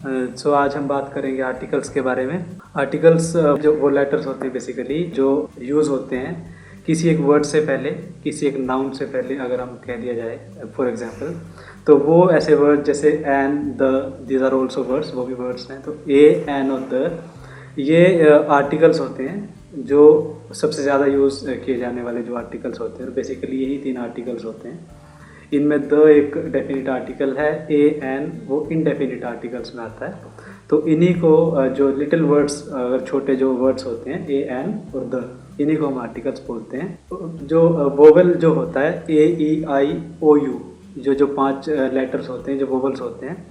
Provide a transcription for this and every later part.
सो आज हम बात करेंगे आर्टिकल्स के बारे में। आर्टिकल्स जो वो लेटर्स होते हैं बेसिकली जो यूज़ होते हैं किसी एक वर्ड से पहले, किसी एक नाउन से पहले अगर हम कह दिया जाए फॉर एग्जांपल, तो वो ऐसे वर्ड जैसे an, the, these are also words, वो भी वर्ड्स हैं। तो ए, एन और द ये आर्टिकल्स होते हैं जो सबसे ज़्यादा यूज़ किए जाने वाले जो आर्टिकल्स होते हैं। बेसिकली यही 3 आर्टिकल्स होते हैं। इनमें द एक डेफिनेट आर्टिकल है, ए, एन वो इनडेफिनिट आर्टिकल्स में आता है। तो इन्हीं को जो लिटिल वर्ड्स, अगर छोटे जो वर्ड्स होते हैं ए, एन और द, इन्हीं को हम आर्टिकल्स बोलते हैं। जो वोवेल जो होता है ए, ई, आई, ओ, यू, जो 5 लेटर्स होते हैं, जो वोवेल्स होते हैं,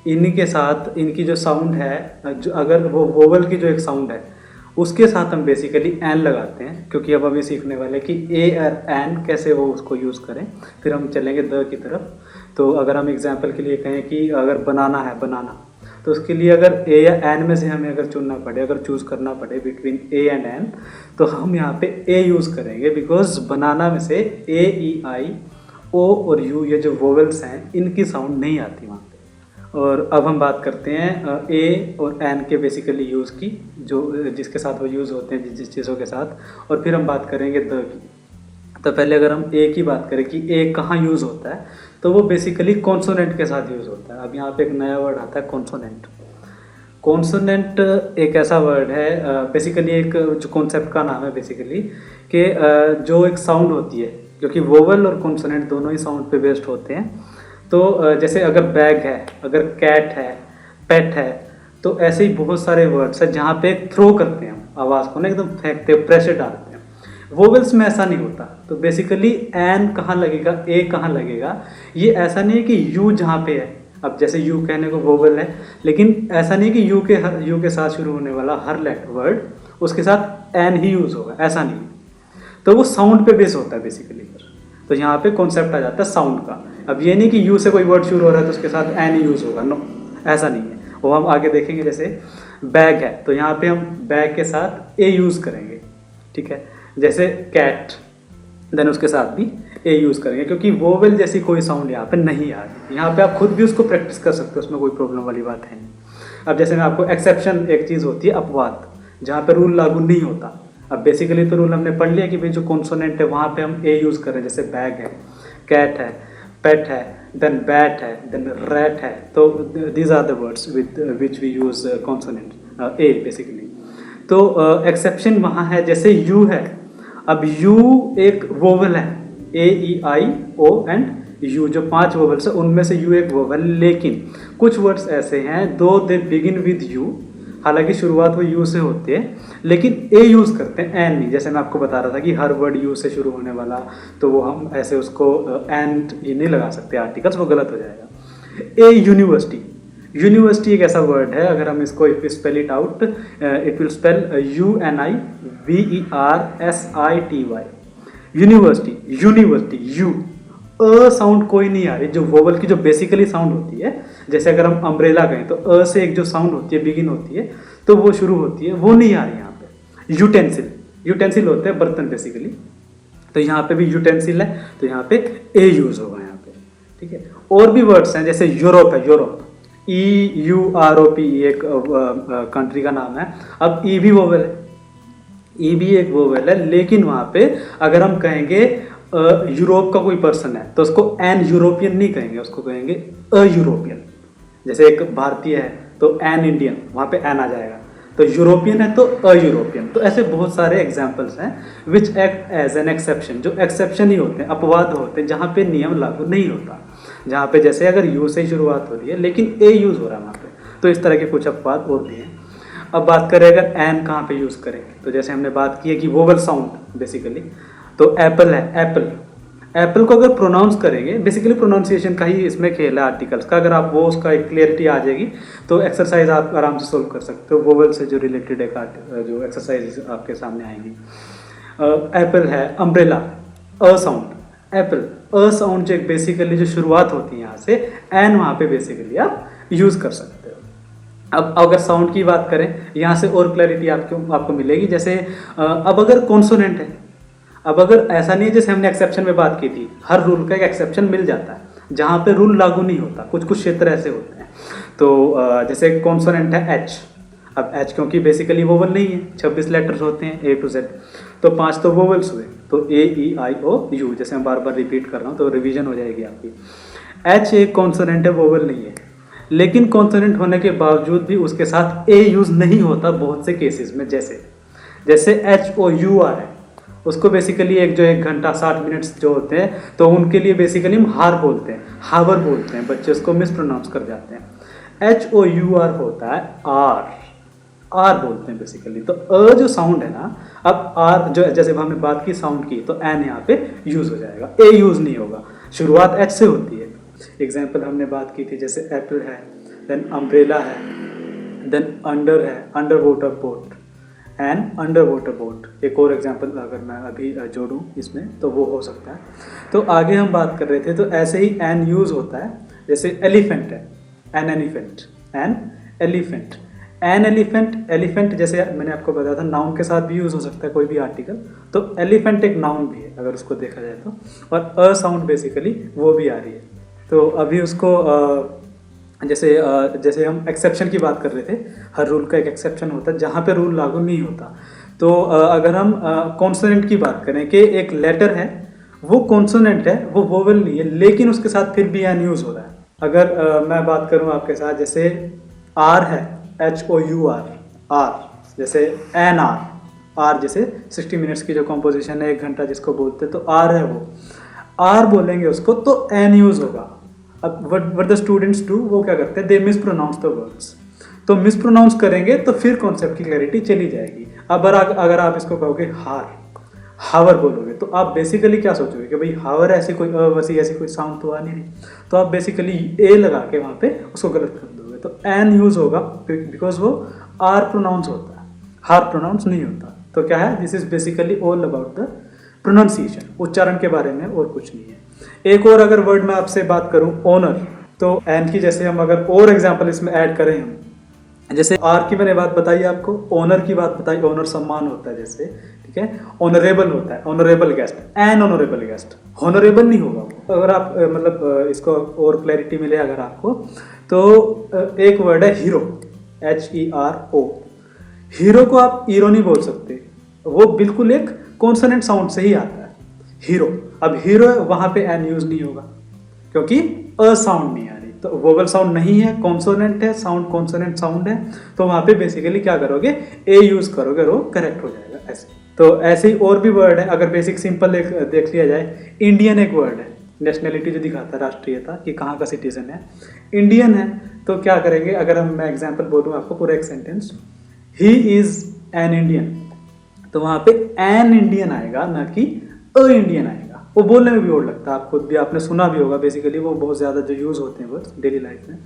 इन्हीं के साथ इनकी जो साउंड है, जो अगर वो वोवेल की जो एक साउंड है उसके साथ हम बेसिकली एन लगाते हैं, क्योंकि अब हमें सीखने वाले कि ए और एन कैसे वो उसको यूज़ करें। फिर हम चलेंगे द की तरफ। तो अगर हम एग्जांपल के लिए कहें कि अगर बनाना है, बनाना, तो उसके लिए अगर ए या एन में से हमें अगर चुनना पड़े, अगर चूज़ करना पड़े बिटवीन ए एंड एन, तो हम यहाँ पे ए यूज़ करेंगे, बिकॉज बनाना में से ए, ई, आई, ओ और यू ये जो वोवेल्स हैं इनकी साउंड नहीं आती वहाँ पे। और अब हम बात करते हैं ए और एन के बेसिकली यूज़ की, जो जिसके साथ वो यूज़ होते हैं, जिस चीज़ों के साथ। और फिर हम बात करेंगे द की। तो पहले अगर हम ए की बात करें कि ए कहाँ यूज़ होता है, तो वो बेसिकली कॉन्सोनेंट के साथ यूज़ होता है। अब यहाँ पे एक नया वर्ड आता है कॉन्सोनेंट। कॉन्सोनेंट एक ऐसा वर्ड है, बेसिकली एक जो कॉन्सेप्ट का नाम है बेसिकली, कि जो एक साउंड होती है, क्योंकि वोवल और कॉन्सोनेंट दोनों ही साउंड पे बेस्ड होते हैं। तो जैसे अगर बैग है, अगर कैट है, पेट है, तो ऐसे ही बहुत सारे वर्ड्स हैं जहाँ पे थ्रो करते हैं हम आवाज़ को ना, एकदम फेंकते हैं, प्रेशर डालते हैं। वोवेल्स में ऐसा नहीं होता। तो बेसिकली एन कहाँ लगेगा, ए कहाँ लगेगा, ये ऐसा नहीं है कि यू जहाँ पे है। अब जैसे यू कहने को वोवेल है, लेकिन ऐसा नहीं कि यू के साथ शुरू होने वाला हर वर्ड उसके साथ एन ही यूज़ होगा, ऐसा नहीं है। तो वो साउंड पे बेस होता है बेसिकली। तो यहाँ पे कॉन्सेप्ट आ जाता है साउंड का। अब ये नहीं कि यू से कोई वर्ड शुरू हो रहा है तो उसके साथ एन यूज़ होगा, नो, ऐसा नहीं है। वो हम आगे देखेंगे। जैसे बैग है तो यहाँ पे हम बैग के साथ ए यूज़ करेंगे, ठीक है। जैसे कैट, देन उसके साथ भी ए यूज़ करेंगे, क्योंकि वोवेल जैसी कोई साउंड यहाँ पे नहीं आ रही। यहाँ पे आप खुद भी उसको प्रैक्टिस कर सकते हो, उसमें कोई प्रॉब्लम वाली बात है नहीं। अब जैसे मैं आपको एक्सेप्शन एक चीज़ होती है अपवाद, जहाँ पे रूल लागू नहीं होता। अब बेसिकली तो रूल हमने पढ़ लिया कि भाई जो कॉन्सोनेंट है वहाँ पे हम ए यूज़ करें। जैसे बैग है, कैट है, पेट है, देन बैट है, देन रैट है। तो these are the words with which we use consonant a basically. तो एक्सेप्शन वहाँ है, जैसे यू है। अब यू एक वोवेल है, ए, ई, आई, ओ एंड यू, जो 5 वोवेल्स है उनमें से यू एक वोवेल। लेकिन कुछ वर्ड्स ऐसे हैं दो दे बिगिन विद यू, हालांकि शुरुआत वो यू से होती है, लेकिन ए यूज़ करते हैं, एन नहीं। जैसे मैं आपको बता रहा था कि हर वर्ड यू से शुरू होने वाला, तो वो हम ऐसे उसको एंड ये नहीं लगा सकते आर्टिकल्स, वो गलत हो जाएगा। ए, यूनिवर्सिटी। यूनिवर्सिटी एक ऐसा वर्ड है, अगर हम इसको if spell it out, it will spell UNIVERSITY। University, university, you a sound कोई नहीं आ रही, जो वोवल की जो बेसिकली साउंड होती है। जैसे अगर हम अम्ब्रेला कहें तो अ से एक जो साउंड होती है, बिगिन होती है, तो वो शुरू होती है, वो नहीं आ रही यहाँ पे। यूटेंसिल, यूटेंसिल होते हैं बर्तन बेसिकली, तो यहाँ पे भी यूटेंसिल है, तो यहाँ पे ए यूज़ होगा यहाँ पे, ठीक है। और भी वर्ड्स हैं, जैसे यूरोप है, यूरोप, EUROP एक कंट्री का नाम है। अब ई भी वोवेल है, ई भी एक वोवेल है, लेकिन वहाँ पे अगर हम कहेंगे यूरोप का कोई पर्सन है तो उसको एन यूरोपियन नहीं कहेंगे, उसको कहेंगे अ यूरोपियन। जैसे एक भारतीय है तो एन इंडियन, वहाँ पे एन आ जाएगा। तो यूरोपियन है तो अ यूरोपियन। तो ऐसे बहुत सारे एग्जाम्पल्स हैं which act as an exception, जो एक्सेप्शन ही होते हैं, अपवाद होते हैं, जहाँ पे नियम लागू नहीं होता। जहाँ पे जैसे अगर यू से ही शुरुआत हो रही है लेकिन ए यूज़ हो रहा है वहाँ पे, तो इस तरह के कुछ अपवाद और भी हैं। अब बात करें अगर एन कहाँ पे यूज़ करेंगे, तो जैसे हमने बात की है कि वोवल साउंड बेसिकली, तो एप्पल है, एप्पल। एप्पल को अगर प्रोनाउंस करेंगे, बेसिकली प्रोनाउंसिएशन का ही इसमें खेल है आर्टिकल्स का। अगर आप वो उसका एक क्लियरिटी आ जाएगी तो एक्सरसाइज आप आराम से सोल्व कर सकते हो। वोवल से जो रिलेटेड एक जो एक्सरसाइज आपके सामने आएंगी। एप्पल है, umbrella, a sound, Apple, a sound जो बेसिकली जो शुरुआत होती है यहाँ से, एन वहाँ पे बेसिकली आप यूज़ कर सकते हो। अब अगर साउंड की बात करें, यहाँ से और क्लैरिटी आपको मिलेगी। जैसे अब अगर कॉन्सोनेंट है, अब अगर ऐसा नहीं है जैसे हमने एक्सेप्शन में बात की थी, हर रूल का एक एक्सेप्शन मिल जाता है जहाँ पे रूल लागू नहीं होता, कुछ कुछ क्षेत्र ऐसे होते हैं। तो जैसे कॉन्सोनेंट है एच, अब एच क्योंकि बेसिकली वोवल नहीं है, 26 लेटर्स होते हैं ए टू जेड, तो 5 तो वोवल्स हुए, तो ए ई आई ओ यू, जैसे मैं बार बार रिपीट कर रहा हूँ तो रिवीजन हो जाएगी आपकी। एच एक कॉन्सोनेंट है, वोवल नहीं है, लेकिन कॉन्सोनेंट होने के बावजूद भी उसके साथ ए यूज़ नहीं होता बहुत से केसेस में, जैसे एच ओ यू आर है, उसको बेसिकली एक घंटा 60 मिनट्स जो होते हैं तो उनके लिए बेसिकली हम हार बोलते हैं, हावर बोलते हैं, बच्चे उसको मिस प्रोनाउंस कर जाते हैं। एच ओ यू आर होता है आर बोलते हैं बेसिकली। तो अ जो साउंड है ना, अब आर जो जैसे हमने बात की साउंड की, तो एन यहाँ पे यूज हो जाएगा, ए यूज नहीं होगा, शुरुआत एच से होती है। एग्जाम्पल हमने बात की थी, जैसे एप्पल है, देन अम्ब्रेला है, देन अंडर है, under water boat and under water boat. एक और एग्जाम्पल अगर मैं अभी जोड़ूं इसमें तो वो हो सकता है। तो आगे हम बात कर रहे थे, तो ऐसे ही एन यूज होता है, जैसे एलिफेंट है, an elephant, an elephant, an elephant, elephant जैसे मैंने आपको बताया था नाउन के साथ भी यूज हो सकता है कोई भी आर्टिकल, तो एलिफेंट एक नाउन भी है अगर उसको देखा जाए तो, और अ साउंड बेसिकली वो भी आ रही है। तो अभी उसको जैसे हम एक्सेप्शन की बात कर रहे थे, हर रूल का एक एक्सेप्शन होता है जहाँ पे रूल लागू नहीं होता। तो अगर हम कॉन्सोनेंट की बात करें कि एक लेटर है वो कॉन्सोनेंट है, वो वोवेल नहीं है, लेकिन उसके साथ फिर भी एन यूज हो रहा है। अगर मैं बात करूँ आपके साथ, जैसे आर है, H O U R, hour जैसे एन आर जैसे 60 मिनट्स की जो कॉम्पोजिशन है, 1 घंटा जिसको बोलते हैं, तो आर है, वो आर बोलेंगे उसको तो एन यूज होगा। अब व्हाट द स्टूडेंट्स डू, वो क्या करते हैं, they mispronounce the words, तो मिस प्रोनाउंस करेंगे तो फिर कॉन्सेप्ट की क्लैरिटी चली जाएगी। अब अगर आप इसको कहोगे हावर बोलोगे, तो आप बेसिकली क्या सोचोगे कि भाई हावर ऐसी कोई साउंड तो आ नहीं रही, तो आप बेसिकली ए लगा के वहाँ पे उसको गलत कर दोगे, तो एन यूज होगा बिकॉज वो आर प्रोनाउंस होता है, हार प्रोनाउंस नहीं होता। तो क्या है, this is basically all about the pronunciation, उच्चारण के बारे में और कुछ नहीं है। एक और अगर वर्ड मैं आपसे बात करूं, ऑनर, तो एन की जैसे हम अगर और एग्जांपल इसमें ऐड करें, हम जैसे आर की मैंने बात बताई आपको, ऑनर की बात बताई, ऑनर सम्मान होता है जैसे, ठीक है, ऑनरेबल होता है, honourable guest, N honourable guest, honourable नहीं होगा वो। अगर आप मतलब इसको और क्लैरिटी मिले अगर आपको, तो एक वर्ड है हीरो, HERO, हीरो को आप हीरो नहीं बोल सकते, वो बिल्कुल एक कॉन्सोनेंट साउंड से ही आता है हीरो। अब हीरो वहां पे एन यूज नहीं होगा क्योंकि अ साउंड नहीं आ रही, तो वोवल साउंड नहीं है, कॉन्सोनेंट है, साउंड कॉन्सोनेंट साउंड है, तो वहां पे बेसिकली क्या करोगे, ए यूज करोगे, वो करेक्ट हो जाएगा ऐसे। तो ऐसे ही और भी वर्ड है, अगर बेसिक सिंपल देख लिया जाए, इंडियन एक वर्ड है, नेशनैलिटी जो दिखाता है, राष्ट्रीयता कि कहाँ का सिटीजन है, इंडियन है, तो क्या करेंगे, अगर हम मैं एग्जाम्पल बोलूँ आपको पूरा एक sentence, he is an Indian, तो वहां पे एन इंडियन आएगा, ना कि अ इंडियन आएगा। वो बोलने में भी और लगता है, आप खुद भी आपने सुना भी होगा, बेसिकली वो बहुत ज़्यादा जो यूज़ होते हैं वर्ड्स डेली लाइफ में,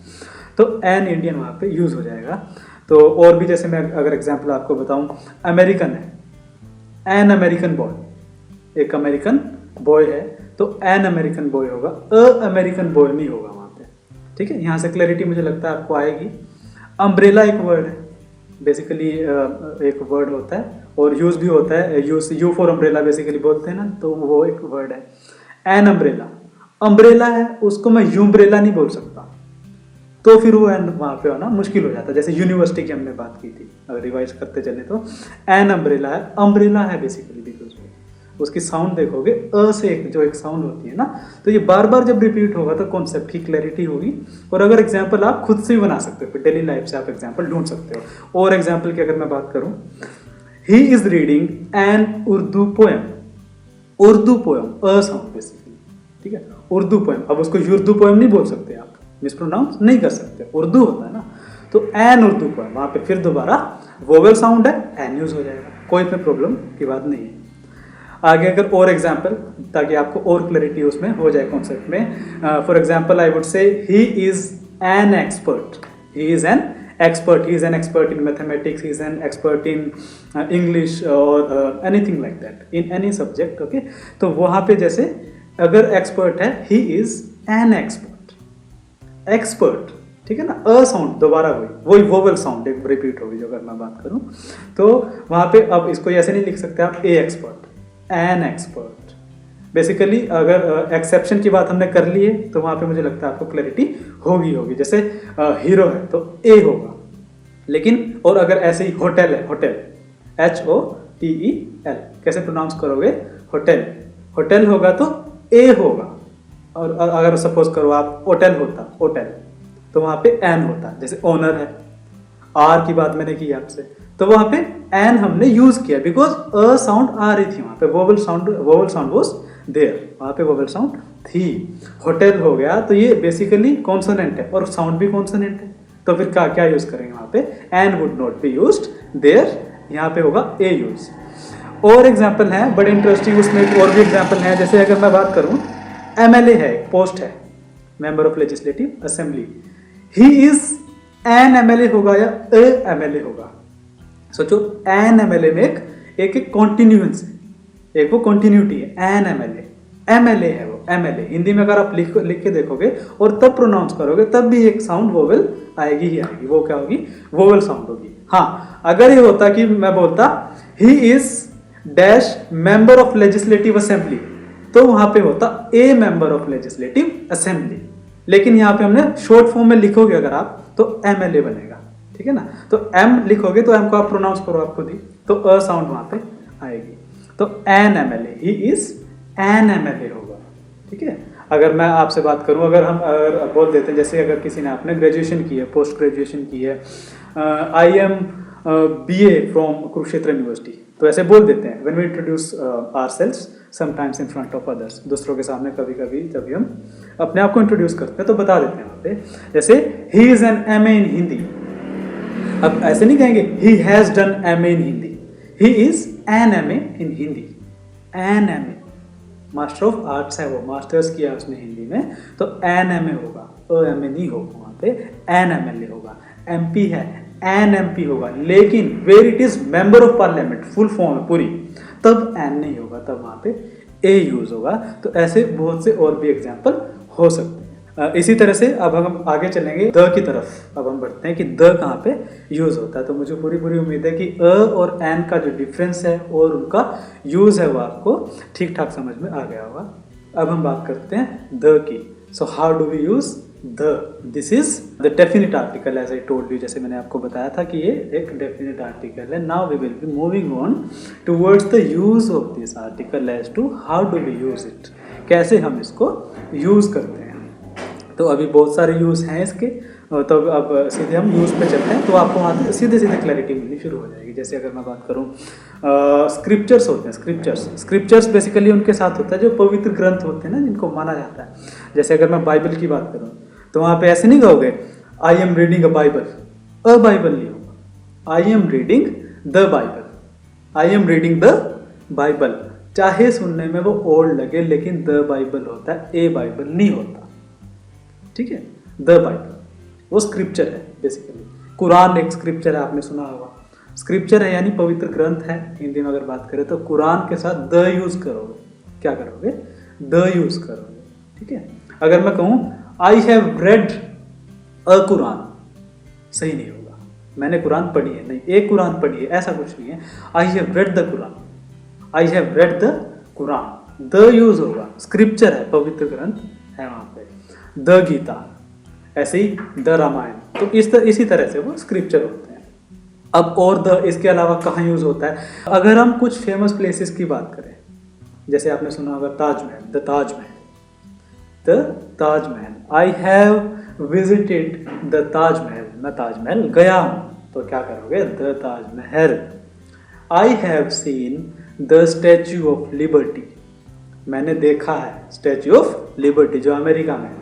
तो एन इंडियन वहाँ पे यूज़ हो जाएगा। तो और भी जैसे मैं अगर एग्जांपल आपको बताऊं, अमेरिकन है, एन अमेरिकन बॉय, एक अमेरिकन बॉय है तो एन अमेरिकन बॉय होगा, अ अमेरिकन बॉय नहीं होगा वहाँ पे, ठीक है। यहाँ से क्लैरिटी मुझे लगता है आपको आएगी। अम्ब्रेला एक वर्ड है, बेसिकली एक वर्ड होता है और यूज भी होता है, यू फॉर अम्ब्रेला बेसिकली बोलते हैं ना, तो वो एक वर्ड है। एन अम्ब्रेला, अम्ब्रेला है, उसको मैं यूम्ब्रेला नहीं बोल सकता, तो फिर वो एन वहाँ पे होना मुश्किल हो जाता है। जैसे यूनिवर्सिटी की हमने बात की थी, अगर रिवाइज करते चले तो एन अम्ब्रेला है, अम्ब्रेला है बेसिकली, बिकॉज उसकी साउंड देखोगे अ से जो एक साउंड होती है ना, तो ये बार बार जब रिपीट होगा तो कॉन्सेप्ट की क्लैरिटी होगी। और अगर एग्जाम्पल आप खुद से भी बना सकते हो, डेली लाइफ से आप एग्जाम्पल ढूंढ सकते हो। और एग्जाम्पल की अगर मैं बात करूं, he is reading an Urdu poem, Urdu poem, a sound basically, ठीक है, उर्दू पोएम। अब उसको उर्दू पोएम नहीं बोल सकते आप, मिसप्रोनाउंस नहीं कर सकते, उर्दू होता है ना, तो एन उर्दू पोएम, वहां पे फिर दोबारा वोवेल साउंड है, एन यूज हो जाएगा, कोई इतने प्रॉब्लम की बात नहीं है। आगे अगर और एग्जाम्पल, ताकि आपको और क्लैरिटी उसमें हो जाए कॉन्सेप्ट में, फॉर एग्जाम्पल आई वुड से ही is an expert, he is an expert, he is an expert in mathematics, he is an expert in English or anything like that, in any subject, okay। तो वहाँ पे जैसे अगर expert है, he is an expert, expert, ठीक है ना, a sound दोबारा वही वोवल साउंड एक रिपीट होगी जो अगर मैं बात करूँ, तो वहाँ पे अब इसको ऐसे नहीं लिख सकते आप, ए एक्सपर्ट, एन एक्सपर्ट, बेसिकली अगर एक्सेप्शन की बात हमने कर ली है तो वहाँ पे मुझे लगता है आपको क्लैरिटी होगी। जैसे हीरो है तो ए होगा, लेकिन और अगर ऐसे ही होटल है, होटल HOTEL कैसे प्रोनाउंस करोगे? होटल, होटल होगा तो ए होगा। और अगर सपोज करो आप होटल होता, होटल, तो वहाँ पे एन होता। जैसे ओनर है, आर की बात मैंने की आपसे, तो वहाँ पे एन हमने यूज किया बिकॉज अ साउंड आ रही थी वहाँ पे, वोवल साउंड वाज देयर, वहाँ पे वोवल साउंड थी। होटल हो गया तो ये बेसिकली कॉन्सोनेंट है और साउंड भी कॉन्सोनेंट है, तो फिर क्या यूज करेंगे वहाँ पे? An would not be used there, यहाँ पे होगा ए यूज। और एग्जाम्पल है बड़े इंटरेस्टिंग, उसमें एक और भी एग्जाम्पल है। जैसे अगर मैं बात करूँ, MLA है, पोस्ट है, member of legislative assembly, he is an MLA होगा या ए MLA होगा? सोचो, एन MLA में एक कॉन्टिन्यूएंस है, एक वो कॉन्टिन्यूटी है, एन MLA है वो, MLA। हिंदी में अगर आप लिख के देखोगे और तब प्रोनाउंस करोगे तब भी एक साउंड वोवेल आएगी ही आएगी। वो क्या होगी? वोवेल साउंड होगी। हाँ, अगर ये होता कि मैं बोलता he is dash member of legislative assembly, तो वहां पे होता ए मेंबर ऑफ लेजिस्लेटिव असेंबली, लेकिन यहाँ पे हमने शॉर्ट फॉर्म में लिखोगे अगर आप तो MLA बनेगा, ठीक है ना? तो M लिखोगे तो M को आप प्रोनाउंस करो आप खुद ही, तो अ साउंड वहां पे आएगी। तो an MLA, he is an MLA होगा, ठीक है। अगर मैं आपसे बात करूं, अगर बोल देते हैं, जैसे अगर किसी ने आपने ग्रेजुएशन की है, पोस्ट ग्रेजुएशन की है, I am BA from Kurukshetra university, तो ऐसे बोल देते हैं when we introduce ourselves sometimes in front of others, दूसरों के सामने कभी कभी जब भी हम अपने आप को इंट्रोड्यूस करते हैं तो बता देते हैं वहाँ पे, जैसे he is an MA in Hindi. अब ऐसे नहीं कहेंगे he has done MA in Hindi, he is an MA in Hindi, an MA, master of arts है वो, मास्टर्स किया उसने हिंदी में, तो एन MA होगा, MA नहीं होगा वहाँ पे, एन MLA होगा। MP है, एन MP होगा, लेकिन where it is member of parliament, full form है पूरी, तब एन नहीं होगा, तब वहाँ पे ए यूज होगा। तो ऐसे बहुत से और भी एग्जाम्पल हो सकते हैं। इसी तरह से अब हम आगे चलेंगे द की तरफ, अब हम बढ़ते हैं कि द कहाँ पे यूज होता है। तो मुझे पूरी उम्मीद है कि अ और एन का जो डिफरेंस है और उनका यूज है वो आपको ठीक ठाक समझ में आ गया होगा। अब हम बात करते हैं द की। So how do we use the? This is the definite article, as I told you, जैसे मैंने आपको बताया था कि ये एक डेफिनेट आर्टिकल है। Now we will be moving on towards the use of this article as to how do we use it, कैसे हम इसको यूज करते हैं। तो अभी बहुत सारे यूज हैं इसके, तो अब सीधे हम यूज पे चलते हैं, तो आपको वहाँ से सीधे क्लैरिटी मिलनी शुरू हो जाएगी। जैसे अगर मैं बात करूँ, स्क्रिप्चर्स होते हैं, स्क्रिप्चर्स बेसिकली उनके साथ होता है जो पवित्र ग्रंथ होते हैं ना, जिनको माना जाता है। जैसे अगर मैं बाइबल की बात करूँ तो वहाँ पे ऐसे नहीं कहोगे I am reading a Bible नहीं होगा, I am reading the Bible, I am reading the Bible. चाहे सुनने में वो ओल्ड लगे, लेकिन द बाइबल होता है, ए बाइबल नहीं होता, ठीक है। द बाइबल वो स्क्रिप्चर है बेसिकली। कुरान एक स्क्रिप्चर है, आपने सुना होगा। स्क्रिप्चर है यानी पवित्र ग्रंथ है। हिंदी में अगर बात करें तो कुरान के साथ द यूज करोगे, क्या करोगे? द यूज करोगे, ठीक है। अगर मैं कहूँ आई हैव रेड अ कुरान, सही नहीं होगा, मैंने कुरान पढ़ी है, नहीं, एक कुरान पढ़ी है, ऐसा कुछ नहीं है। I have read the Quran, I have read the Quran, the use होगा, स्क्रिप्चर है, पवित्र ग्रंथ है वहां पे। द गीता, ऐसे ही द रामायण, तो इसी तरह से वो स्क्रिप्चर होते हैं। अब और द इसके अलावा कहाँ यूज होता है? अगर हम कुछ फेमस प्लेसेस की बात करें, जैसे आपने सुना होगा Taj Mahal, the Taj Mahal, the Taj Mahal, I have visited the Taj Mahal, मैं ताजमहल गया हूं, तो क्या करोगे? The Taj Mahal. I have seen the statue of liberty, मैंने देखा है स्टैच्यू ऑफ लिबर्टी जो अमेरिका में है।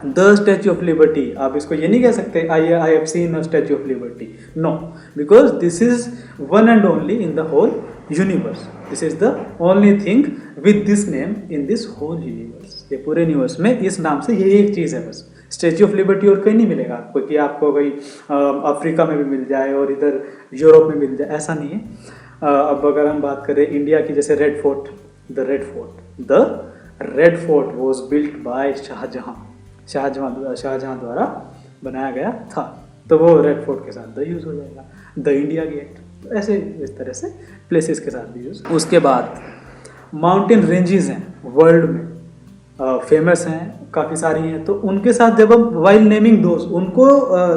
द स्टैच्यू ऑफ लिबर्टी, आप इसको ये नहीं कह सकते I have seen a Statue of Liberty, no, because this is one and only in the whole universe, this is the only thing with this name in this whole universe. ये पूरे universe में इस नाम से यही एक चीज़ है बस, स्टैच्यू ऑफ लिबर्टी। और कहीं नहीं मिलेगा आपको, कि आपको कहीं अफ्रीका में भी मिल जाए और इधर यूरोप में मिल जाए, ऐसा नहीं है। अब अगर हम बात करें इंडिया की, जैसे Red Fort, the Red Fort was built by Shahjahan द्वारा बनाया गया था, तो वो रेड फोर्ट के साथ द यूज हो जाएगा। द इंडिया गेट, तो ऐसे इस तरह से प्लेसेस के साथ भी यूज। उसके बाद माउंटेन रेंजेस हैं वर्ल्ड में फेमस हैं, काफ़ी सारी हैं, तो उनके साथ जब हम वाइल नेमिंग दोज उनको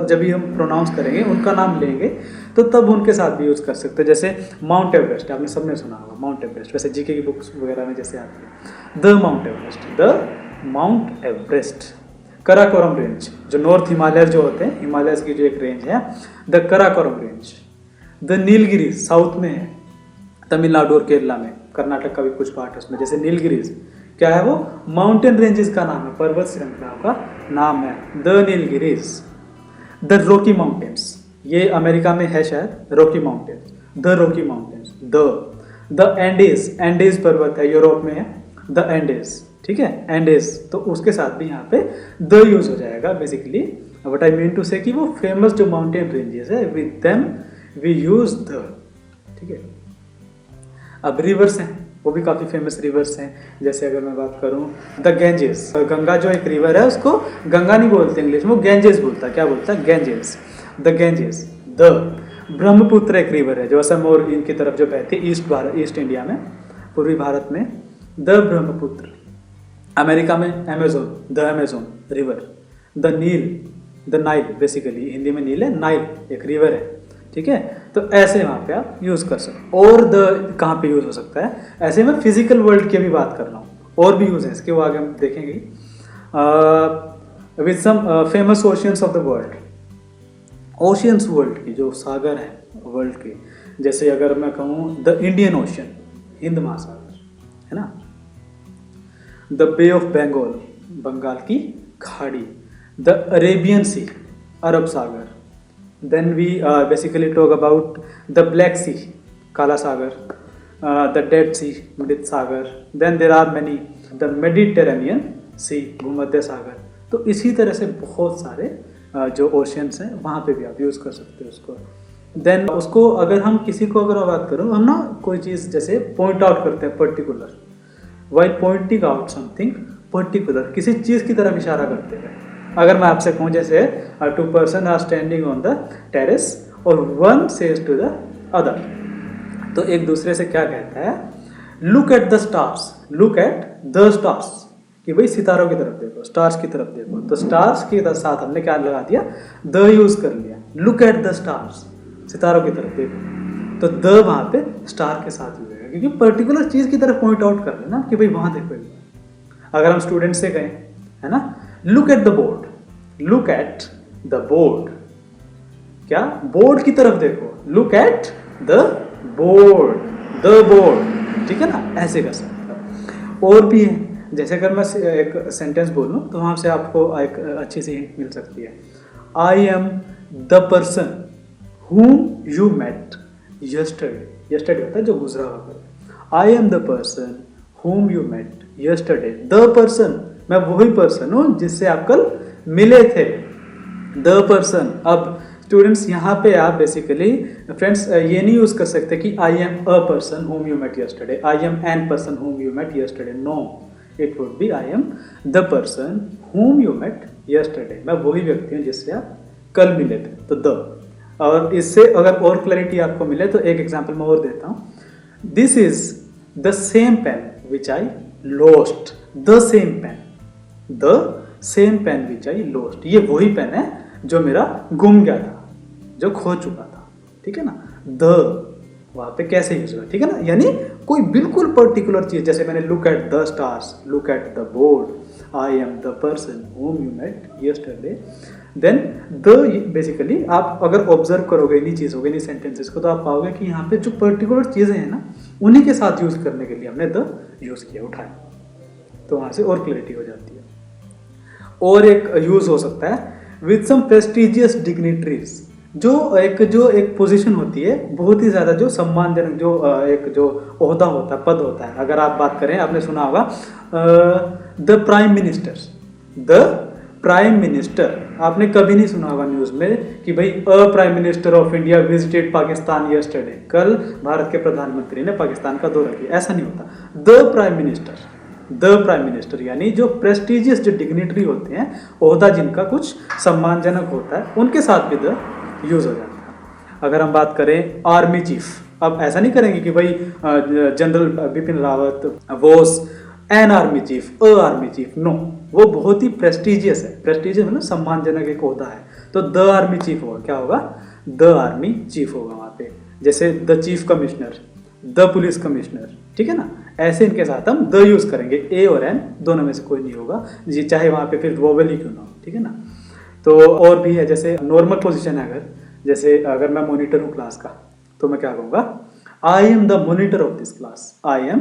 जब भी हम प्रोनाउंस करेंगे, उनका नाम लेंगे, तो तब उनके साथ भी यूज़ कर सकते हैं। जैसे माउंट एवरेस्ट, आपने सबने सुना होगा माउंट एवरेस्ट, वैसे जीके की बुक्स वगैरह में जैसे आती है the mount Everest. Karakoram range, जो नॉर्थ हिमालय जो होते हैं, हिमालय की जो एक रेंज है, the Karakoram range. The Nilgiris south में है, तमिलनाडु और केरला में, कर्नाटक का भी कुछ पार्ट है उसमें, जैसे नीलगिरीज क्या है वो माउंटेन रेंजेस का नाम है, पर्वत श्रृंखला का नाम है, the Nilgiris. The Rocky mountains, ये अमेरिका में है शायद, Rocky mountains, the Rocky mountains. The Andes पर्वत है, यूरोप में है, द एंडीज, ठीक है, एंडीज, तो उसके साथ भी यहाँ पे द यूज हो जाएगा। Basically what I mean to say कि वो फेमस जो माउंटेन रेंजेस है, with them we use the, ठीक है। अब रिवर्स हैं, वो भी काफ़ी फेमस रिवर्स हैं, जैसे अगर मैं बात करूं द गैंजेस, गंगा जो एक रिवर है उसको गंगा नहीं बोलते इंग्लिश में, वो गैंजेस बोलता है, क्या बोलता है, Ganges, the Ganges. The Brahmaputra एक रिवर है जो असम और इनकी तरफ जो बहती है, ईस्ट इंडिया में, पूर्वी भारत में, द ब्रह्मपुत्र। अमेरिका में Amazon, the Amazon river. The Nile, basically Hindi में नील है, नाइल एक रिवर है, ठीक है। तो ऐसे वहाँ पे आप यूज़ कर सकते। और द कहाँ पे यूज़ हो सकता है, ऐसे मैं फिजिकल वर्ल्ड की भी बात कर रहा हूँ, और भी यूज़ है इसके, वो आगे हम देखेंगे। With some famous oceans of the world, oceans world की जो सागर हैं वर्ल्ड के, जैसे अगर मैं कहूँ the Indian ocean, Hind Mahasagar है ना, the Bay of Bengal, Bengal की खाड़ी, द अरेबियन सी, अरब सागर। Then we basically talk about the Black Sea, Kala Sagar, the Dead Sea, Mrit Sagar. Then there are many, the Mediterranean Sea, भूमध्य सागर। तो इसी तरह से बहुत सारे जो ओशियंस हैं वहाँ पे भी आप यूज़ कर सकते हो उसको। देन उसको अगर हम किसी को अगर बात करूँ, हम ना कोई चीज़ जैसे पॉइंट आउट करते हैं particular, while pointing out something particular, किसी चीज़ की तरफ इशारा करते हैं। अगर मैं आपसे कहूँ जैसे two person are standing on the terrace और one says to the other, तो एक दूसरे से क्या कहता है, look at the stars, look at the stars, कि भाई सितारों की तरफ देखो, स्टार्स की तरफ देखो। तो स्टार्स के साथ हमने क्या लगा दिया, द यूज कर लिया, लुक एट द स्टार्स, सितारों की तरफ देखो, तो द वहाँ पे स्टार के साथ ही होगा, क्योंकि पर्टिकुलर चीज़ की तरफ पॉइंट आउट कर लेना कि भाई वहाँ देखो। अगर हम स्टूडेंट से कहें, है ना, look at the board, look at the board, क्या, बोर्ड की तरफ देखो, look at the board, the board, ठीक है ना, ऐसे कर सकते हो। और भी है, जैसे अगर मैं एक सेंटेंस बोलूँ तो वहाँ से आपको एक अच्छी सी हिंट मिल सकती है। I am the person whom you met yesterday, yesterday होता है जो गुजरा हुआ। I am the person whom you met yesterday, the person, मैं वही पर्सन हूँ जिससे आप कल मिले थे, the person। अब स्टूडेंट्स यहाँ पे आप बेसिकली फ्रेंड्स ये नहीं यूज़ कर सकते कि I am a person whom you met yesterday, I am an person whom you met yesterday, no, it would be I am the person whom you met yesterday, मैं वही व्यक्ति हूँ जिससे आप कल मिले थे, तो द। और इससे अगर और क्लैरिटी आपको मिले तो एक एग्जांपल मैं और देता हूँ। This is the same pen which I lost, the same pen, the same pen which I lost, ये वही पेन है जो मेरा गुम गया था, जो खो चुका था, ठीक है ना। द वहाँ पे कैसे यूज हुआ, ठीक है ना, यानी कोई बिल्कुल पर्टिकुलर चीज, जैसे मैंने look at the stars, look at the board, I am the person whom you met yesterday, then the basically आप अगर ऑब्जर्व करोगे इन्हीं चीज़ों को, इन्हीं सेंटेंसेस को, तो आप पाओगे कि यहाँ पे जो पर्टिकुलर चीज़ें हैं ना, उन्हीं के साथ यूज़ करने के लिए हमने द यूज़ किया, उठाया, तो वहाँ से और क्लैरिटी हो जाती है। और एक यूज़ हो सकता है विद सम प्रेस्टिजियस डिग्निटरीज, जो एक पोजीशन होती है बहुत ही ज़्यादा जो सम्मानजनक, जो ओहदा होता है, पद होता है। अगर आप बात करें, आपने सुना होगा the prime minister, the prime minister, आपने कभी नहीं सुना होगा न्यूज़ में कि भाई a prime minister of India visited Pakistan yesterday, कल भारत के प्रधानमंत्री ने पाकिस्तान का दौरा किया, ऐसा नहीं होता। The prime minister, the prime minister, यानी जो प्रेस्टिजियस जो डिग्निटरी होते हैं, ओहदा जिनका कुछ सम्मानजनक होता है, उनके साथ भी द यूज हो जाता है। अगर हम बात करें आर्मी चीफ, अब ऐसा नहीं करेंगे कि भाई general Bipin Rawat was an army chief, a army chief, no, वो बहुत ही प्रेस्टिजियस है। प्रेस्टिजियस मतलब सम्मानजनक एक होता है, तो द आर्मी चीफ होगा, क्या होगा, द आर्मी चीफ होगा वहाँ पे। जैसे the chief commissioner, the police commissioner, ठीक है ना, ऐसे इनके साथ हम द यूज करेंगे, ए और एन दोनों में से कोई नहीं होगा जी, चाहे वहाँ पे फिर वोवेल ही क्यों ना हो, ठीक है ना। तो और भी है, जैसे नॉर्मल पोजीशन है, अगर जैसे अगर मैं मॉनिटर हूँ क्लास का, तो मैं क्या कहूँगा, I am the monitor of this class, I am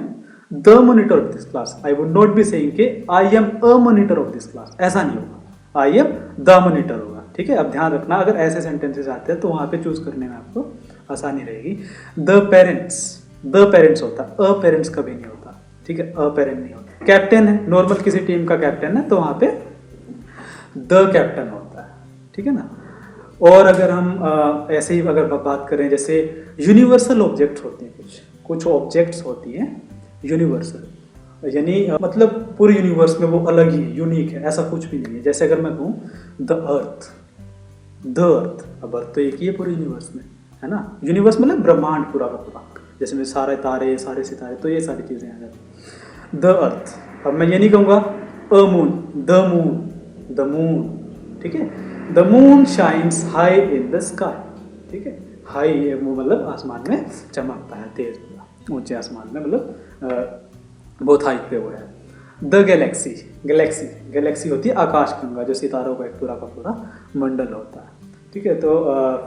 the monitor of this class. I would not be saying के I am a monitor of this class, ऐसा नहीं होगा, आई एम द मॉनिटर होगा, ठीक है। अब ध्यान रखना, अगर ऐसे सेंटेंसेस आते हैं तो वहाँ पे चूज करने में आपको आसानी रहेगी। द पेरेंट्स होता है, अ पेरेंट्स कभी नहीं होता, ठीक है, अ पेरेंट नहीं होता। कैप्टन है, नॉर्मल किसी टीम का कैप्टन है, तो वहाँ पे द कैप्टन होता है, ठीक है ना। और अगर हम ऐसे ही अगर बात करें, जैसे यूनिवर्सल ऑब्जेक्ट्स होते हैं, कुछ ऑब्जेक्ट्स होती हैं यूनिवर्सल, यानी मतलब पूरे यूनिवर्स में वो अलग ही है, यूनिक है, ऐसा कुछ भी नहीं है। जैसे अगर मैं कहूँ द अर्थ, अब अर्थ तो एक ही है पूरे यूनिवर्स में, है ना। यूनिवर्स मतलब ब्रह्मांड पूरा का पूरा, जैसे में सारे तारे, सारे सितारे, तो ये सारी चीज़ें आ जाती। द अर्थ, अब मैं ये नहीं कहूँगा अ मून, द मून, ठीक है। The moon shines high in the sky, ठीक है, हाई वो मतलब आसमान में चमकता है, तेज, ऊंचे आसमान में, मतलब बहुत हाइट पे वो है। द गैलेक्सी होती है आकाशगंगा, जो सितारों का एक पूरा का पूरा मंडल होता है, ठीक है। तो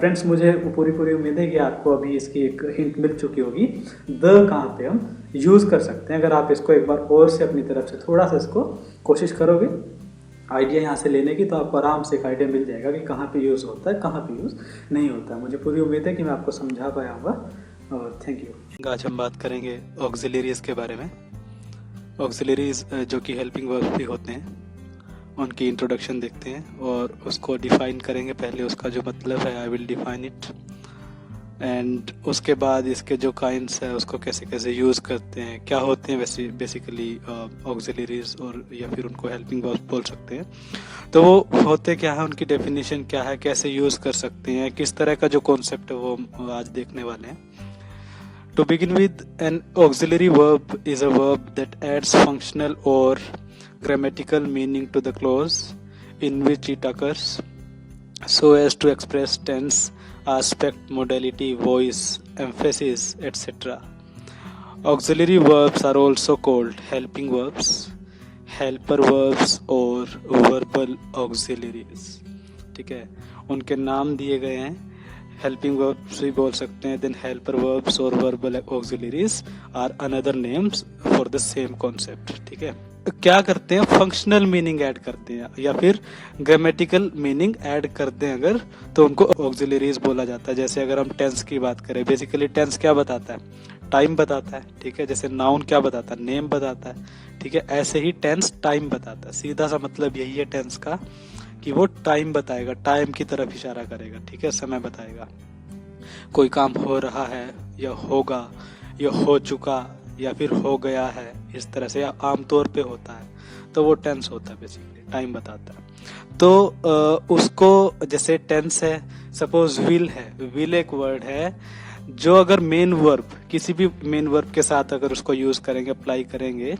फ्रेंड्स, मुझे पूरी उम्मीद है कि आपको अभी इसकी एक हिंट मिल चुकी होगी, द कहाँ पे हम यूज़ कर सकते हैं। अगर आप इसको एक बार और से अपनी तरफ से थोड़ा सा इसको कोशिश करोगे आइडिया यहाँ से लेने की, तो आपको आराम से एक आइडिया मिल जाएगा कि कहाँ पे यूज़ होता है, कहाँ पे यूज़ नहीं होता है। मुझे पूरी उम्मीद है कि मैं आपको समझा पाया होगा, और थैंक यू। आज हम बात करेंगे ऑक्सिलरीज के बारे में। ऑक्सिलरीज जो कि हेल्पिंग वर्ब भी होते हैं, उनकी इंट्रोडक्शन देखते हैं और उसको डिफाइन करेंगे। पहले उसका जो मतलब है, I will define it, and उसके बाद इसके जो काइंड्स है उसको कैसे कैसे यूज़ करते हैं, क्या होते हैं वैसे बेसिकली ऑक्सिलरीज, और या फिर उनको हेल्पिंग वर्ब बोल सकते हैं। तो वो होते क्या है, उनकी डेफिनेशन क्या है, कैसे यूज़ कर सकते हैं, किस तरह का जो कॉन्सेप्ट है वो आज देखने वाले हैं। To begin with, an auxiliary verb is a verb that adds functional or grammatical meaning to the clause in which it occurs, so as to express tense, aspect, modality, voice, emphasis, etc. Auxiliary verbs are also called helping verbs, helper verbs और verbal auxiliaries, ठीक है। उनके नाम दिए गए हैं, helping verbs भी बोल सकते हैं, देन हेल्पर वर्ब्स और verbal auxiliaries are another names for the same concept, ठीक है। क्या करते हैं, फंक्शनल मीनिंग ऐड करते हैं या फिर ग्रामेटिकल मीनिंग ऐड करते हैं अगर, तो उनको ऑक्सिलरीज बोला जाता है। जैसे अगर हम टेंस की बात करें, बेसिकली टेंस क्या बताता है, टाइम बताता है, ठीक है। जैसे नाउन क्या बताता है, नेम बताता है, ठीक है। ऐसे ही टेंस टाइम बताता है, सीधा सा मतलब यही है टेंस का कि वो टाइम बताएगा, टाइम की तरफ इशारा करेगा, ठीक है, समय बताएगा। कोई काम हो रहा है या होगा या हो चुका या फिर हो गया है, इस तरह से, या आमतौर पे होता है, तो वो टेंस होता है, बेसिकली टाइम बताता है। तो उसको, जैसे टेंस है, सपोज विल है, विल एक वर्ड है जो अगर मेन वर्ब, किसी भी मेन वर्ब के साथ अगर उसको यूज करेंगे, अप्लाई करेंगे,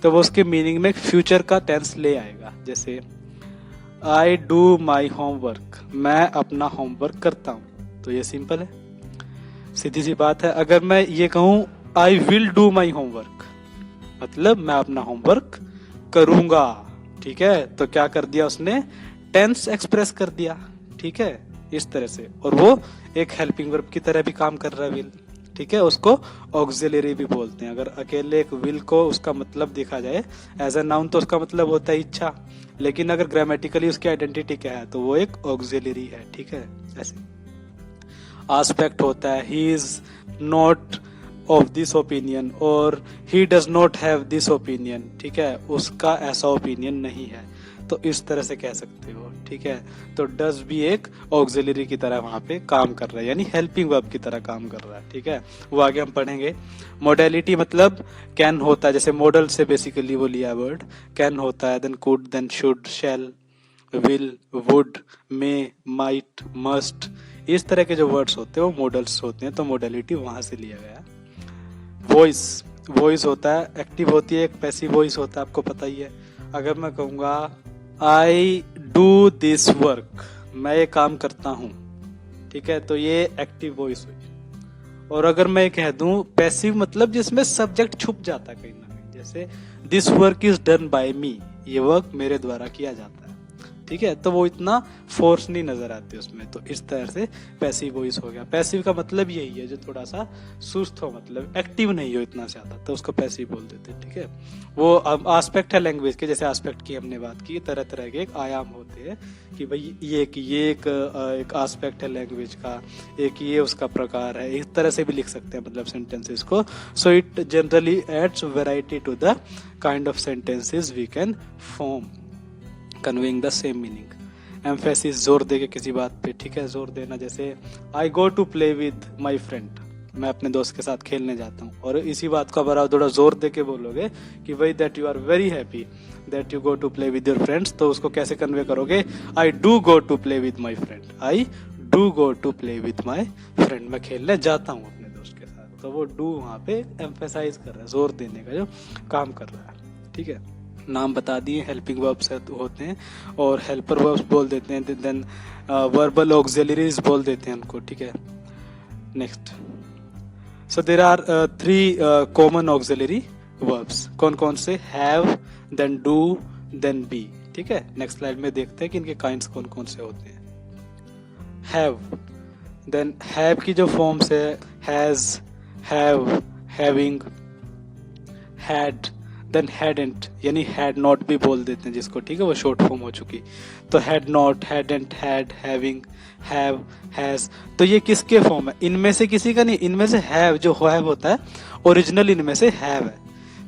तो वो उसके मीनिंग में फ्यूचर का टेंस ले आएगा। जैसे आई डू माई होमवर्क, मैं अपना होमवर्क करता हूँ, तो ये सिंपल है, सीधी सी बात है। अगर मैं ये कहूँ I will do my homework, मतलब मैं अपना होमवर्क करूंगा, ठीक है, तो क्या कर दिया उसने, टेंस एक्सप्रेस कर दिया, ठीक है, इस तरह से। और वो एक हेल्पिंग वर्ब की तरह भी काम कर रहा है, विल, ठीक है। उसको ऑक्सिलरी भी बोलते हैं। अगर अकेले एक विल को उसका मतलब देखा जाए एज अ नाउन, तो उसका मतलब होता है इच्छा, लेकिन अगर ग्रामेटिकली उसकी आइडेंटिटी क्या है, तो वो एक ऑक्सिलरी है, ठीक है। ऐसे आस्पेक्ट होता है, he is not of this opinion और he does not have this opinion, ठीक है, उसका ऐसा ओपिनियन नहीं है, तो इस तरह से कह सकते हो, ठीक है। तो डज भी एक ऑक्सिलरी की तरह वहां पे काम कर रहा है, यानी हेल्पिंग वर्ब की तरह काम कर रहा है, ठीक है। वो आगे हम पढ़ेंगे। मोडेलिटी मतलब कैन होता है, जैसे मॉडल से बेसिकली वो लिया वर्ड, कैन होता है, then could, then should, shall, will, would, may, might, must, इस तरह के जो वर्ड्स होते हैं वो मॉडल्स होते हैं, तो मॉडलिटी वहां से लिया गया। वॉइस, वॉइस होता है, एक्टिव होती है, एक पैसिव वॉइस होता है, आपको पता ही है। अगर मैं कहूँगा आई डू दिस वर्क, मैं ये काम करता हूँ, ठीक है, तो ये एक्टिव वॉइस हुई। और अगर मैं कह दूं पैसिव, मतलब जिसमें सब्जेक्ट छुप जाता है कहीं ना कहीं, जैसे this work is done by me, ये वर्क मेरे द्वारा किया जाता है, ठीक है, तो वो इतना फोर्स नहीं नजर आती उसमें। तो इस तरह से पैसिव वॉइस हो गया। पैसिव का मतलब यही है जो थोड़ा सा सुस्त हो, मतलब एक्टिव नहीं हो इतना ज्यादा, तो उसको पैसिव बोल देते हैं, ठीक है। वो एस्पेक्ट है लैंग्वेज के, जैसे एस्पेक्ट की हमने बात की, तरह तरह के एक आयाम होते हैं कि भाई ये एक एस्पेक्ट है लैंग्वेज का, एक ये उसका प्रकार है, इस तरह से भी लिख सकते हैं मतलब सेंटेंसेस को। So it generally adds variety to the kind of sentences we can form conveying the same meaning. Emphasis, जोर दे के किसी बात पे, ठीक है, जोर देना, जैसे I go to play with my friend, मैं अपने दोस्त के साथ खेलने जाता हूँ, और इसी बात को अगर आप थोड़ा जोर दे के बोलोगे कि भाई that you are very happy that you go to play with your friends, तो उसको कैसे कन्वे करोगे, I do go to play with my friend, I do go to play with my friend, मैं खेलने जाता हूँ अपने दोस्त के साथ। तो वो डू वहाँ पे एम्फेसाइज कर रहा है, जोर देने का जो काम कर रहा है, ठीक है। नाम बता दिए, हेल्पिंग वर्ब्स होते हैं और हेल्पर वर्ब्स बोल देते हैं, देन वर्बल ऑक्सिलरीज बोल देते हैं उनको, ठीक है। Next, so there are 3 common auxiliary verbs. कौन कौन से? Have, then do, then be, ठीक है। नेक्स्ट स्लाइड में देखते हैं कि इनके काइंड्स कौन कौन से होते हैं। हैव, देन हैव की जो फॉर्म्स है has, have, having, had, then hadn't, यानी हैड नॉट भी बोल देते हैं जिसको, ठीक है, वो शॉर्ट फॉर्म हो चुकी। तो had not, hadn't, had, having, have, has, तो ये किसके फॉर्म है? इनमें से किसी का नहीं, इनमें से हैव, जो हैव होता है ओरिजिनल इनमें से हैव है,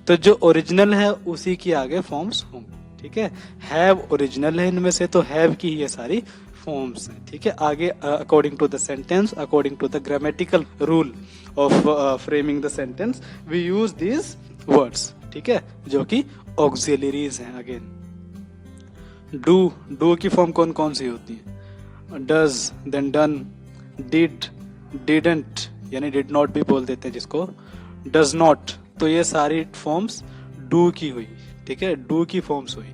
तो जो ओरिजिनल है उसी की आगे फॉर्म्स होंगे, ठीक है। हैव ओरिजिनल है इनमें से, तो हैव की ये सारी फॉर्म्स हैं, ठीक है। आगे according to the sentence, according to the grammatical rule of framing the sentence, we use these words, ठीक है, जो कि ऑक्सिलरीज हैं। अगेन डू, डू की फॉर्म कौन कौन सी होती है? Does, then done, did, didn't, यानी डिड नॉट भी बोल देते हैं जिसको, डज नॉट, तो ये सारी फॉर्म्स डू की हुई, ठीक है, डू की फॉर्म्स हुई।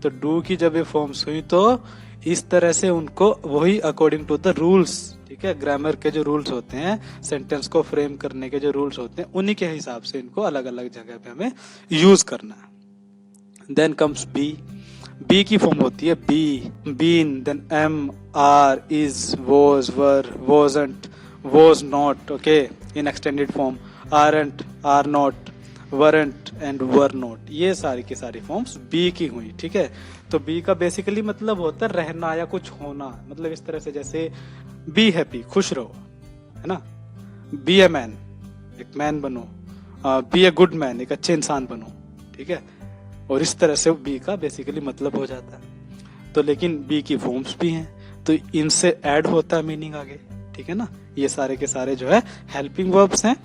तो डू की जब ये फॉर्म्स हुई तो इस तरह से उनको वही अकॉर्डिंग टू द रूल्स, ठीक है, ग्रामर के जो रूल्स होते हैं, सेंटेंस को फ्रेम करने के जो रूल्स होते हैं, उन्हीं के हिसाब से इनको अलग अलग जगह पे हमें यूज करना है। देन कम्स बी, बी की फॉर्म होती है be, been, then am, are, is, was, were, wasn't, was not, okay, in extended form, aren't, are not, weren't and were not, ये सारी की सारी फॉर्म्स बी की हुई, ठीक है। तो बी का बेसिकली मतलब होता है रहना या कुछ होना, मतलब इस तरह से, जैसे बी हैप्पी, खुश रहो, है ना, बी ए मैन, एक मैन बनो, बी ए गुड मैन, एक अच्छे इंसान बनो, ठीक है, और इस तरह से बी का बेसिकली मतलब हो जाता है। तो लेकिन बी की फॉर्म्स भी हैं, तो इनसे ऐड होता है मीनिंग आगे, ठीक है ना। ये सारे के सारे जो है हेल्पिंग वर्ब्स हैं।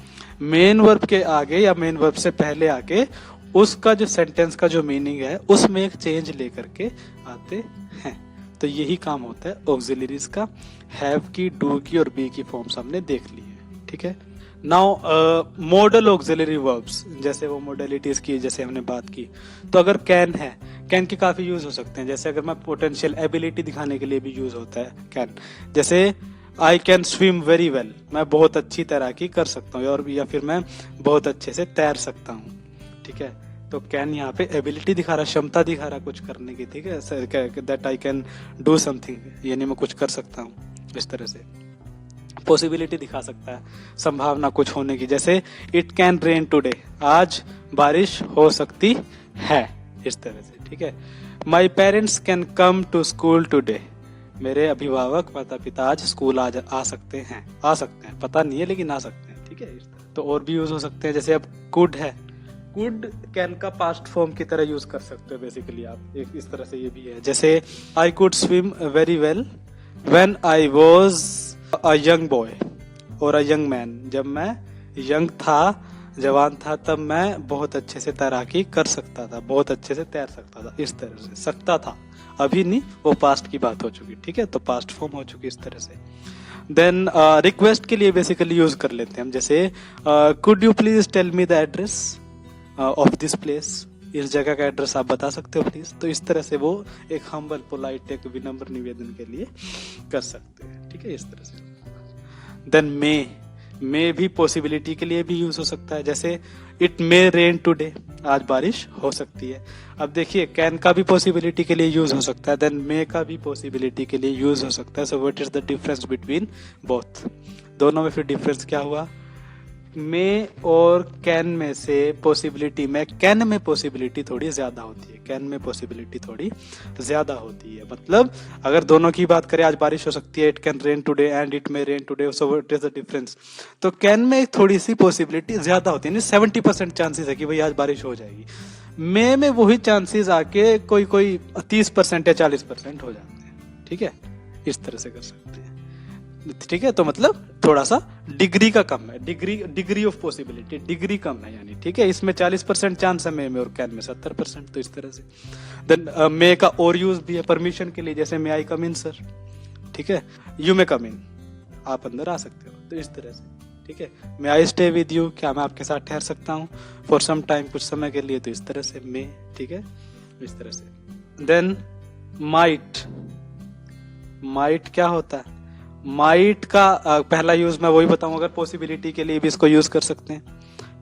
मेन वर्ब के आगे या मेन वर्ब से पहले आके उसका जो सेंटेंस का जो मीनिंग है उसमें एक चेंज लेकर के आते हैं। तो यही काम होता है ऑक्सिलरीज का। हैव की, डू की और बी की फॉर्म्स हमने देख ली है, ठीक है। नाउ मॉडल ऑक्सिलरी वर्ब्स, जैसे वो मॉडलिटीज की जैसे हमने बात की, तो अगर कैन है, कैन के काफी यूज हो सकते हैं। जैसे अगर मैं पोटेंशियल एबिलिटी दिखाने के लिए भी यूज होता है कैन, जैसे I can swim very well, मैं बहुत अच्छी तैराकी कर सकता हूँ, और या फिर मैं बहुत अच्छे से तैर सकता हूँ, ठीक है। तो कैन यहाँ पे एबिलिटी दिखा रहा, क्षमता दिखा रहा कुछ करने की, ठीक है, that I can do something, यानी मैं कुछ कर सकता हूँ, इस तरह से। पॉसिबिलिटी दिखा सकता है, संभावना कुछ होने की, जैसे इट कैन रेन टुडे, आज बारिश हो सकती है, इस तरह से, ठीक है। My parents can come to school today, मेरे अभिभावक माता पिता आज स्कूल आ सकते हैं, पता नहीं है लेकिन आ सकते हैं, ठीक है। तो और भी यूज हो सकते हैं, जैसे अब कुड है, कुड कैन का पास्ट फॉर्म की तरह यूज कर सकते हो बेसिकली आप, एक इस तरह से ये भी है। जैसे I could swim very well when I was a young boy और अ यंग मैन, जब मैं यंग था, जवान था, तब मैं बहुत अच्छे से तैराकी कर सकता था, बहुत अच्छे से तैर सकता था, इस तरह से सकता था, अभी नहीं, वो पास्ट की बात हो चुकी, ठीक है। तो पास्ट फॉर्म हो चुकी इस तरह से। देन रिक्वेस्ट के लिए बेसिकली यूज कर लेते हैं हम, जैसे could you please tell me the address of this place, इस जगह का एड्रेस आप बता सकते हो प्लीज। तो इस तरह से वो एक हम्बल पोलाइट एक विनम्र निवेदन के लिए कर सकते हैं, ठीक है, इस तरह से। देन मे भी पॉसिबिलिटी के लिए भी यूज हो सकता है, जैसे इट मे रेन टुडे, आज बारिश हो सकती है। अब देखिए कैन का भी पॉसिबिलिटी के लिए यूज हो सकता है, देन मे का भी पॉसिबिलिटी के लिए यूज हो सकता है। So what is the difference between both, दोनों में फिर डिफरेंस क्या हुआ, में और कैन में से पॉसिबिलिटी में, कैन में पॉसिबिलिटी थोड़ी ज्यादा होती है, कैन में पॉसिबिलिटी थोड़ी ज्यादा होती है। मतलब अगर दोनों की बात करें, आज बारिश हो सकती है, it can rain today and it may rain today, so what is the difference. तो कैन में थोड़ी सी पॉसिबिलिटी ज्यादा होती है, 70% चांसेस है कि भाई आज बारिश हो जाएगी। में वही चांसेस आके कोई 30% या 40% हो जाते हैं, ठीक है, इस तरह से कर सकते हैं, ठीक है। तो मतलब थोड़ा सा डिग्री का कम है, डिग्री ऑफ पॉसिबिलिटी, डिग्री कम है यानी, ठीक है। इसमें 40% चांस है में और कैन में 70%, तो इस तरह से। देन मे का और यूज भी है परमिशन के लिए, जैसे मे आई कम इन सर, ठीक है, यू मे कम इन, आप अंदर आ सकते हो, तो इस तरह से, ठीक है। मे आई स्टे विद यू, क्या मैं आपके साथ ठहर सकता हूँ फॉर सम टाइम, कुछ समय के लिए, तो इस तरह से मे, ठीक है, इस तरह से। देन माइट क्या होता है, माइट का पहला यूज मैं वही बताऊं, अगर पॉसिबिलिटी के लिए भी इसको यूज कर सकते हैं,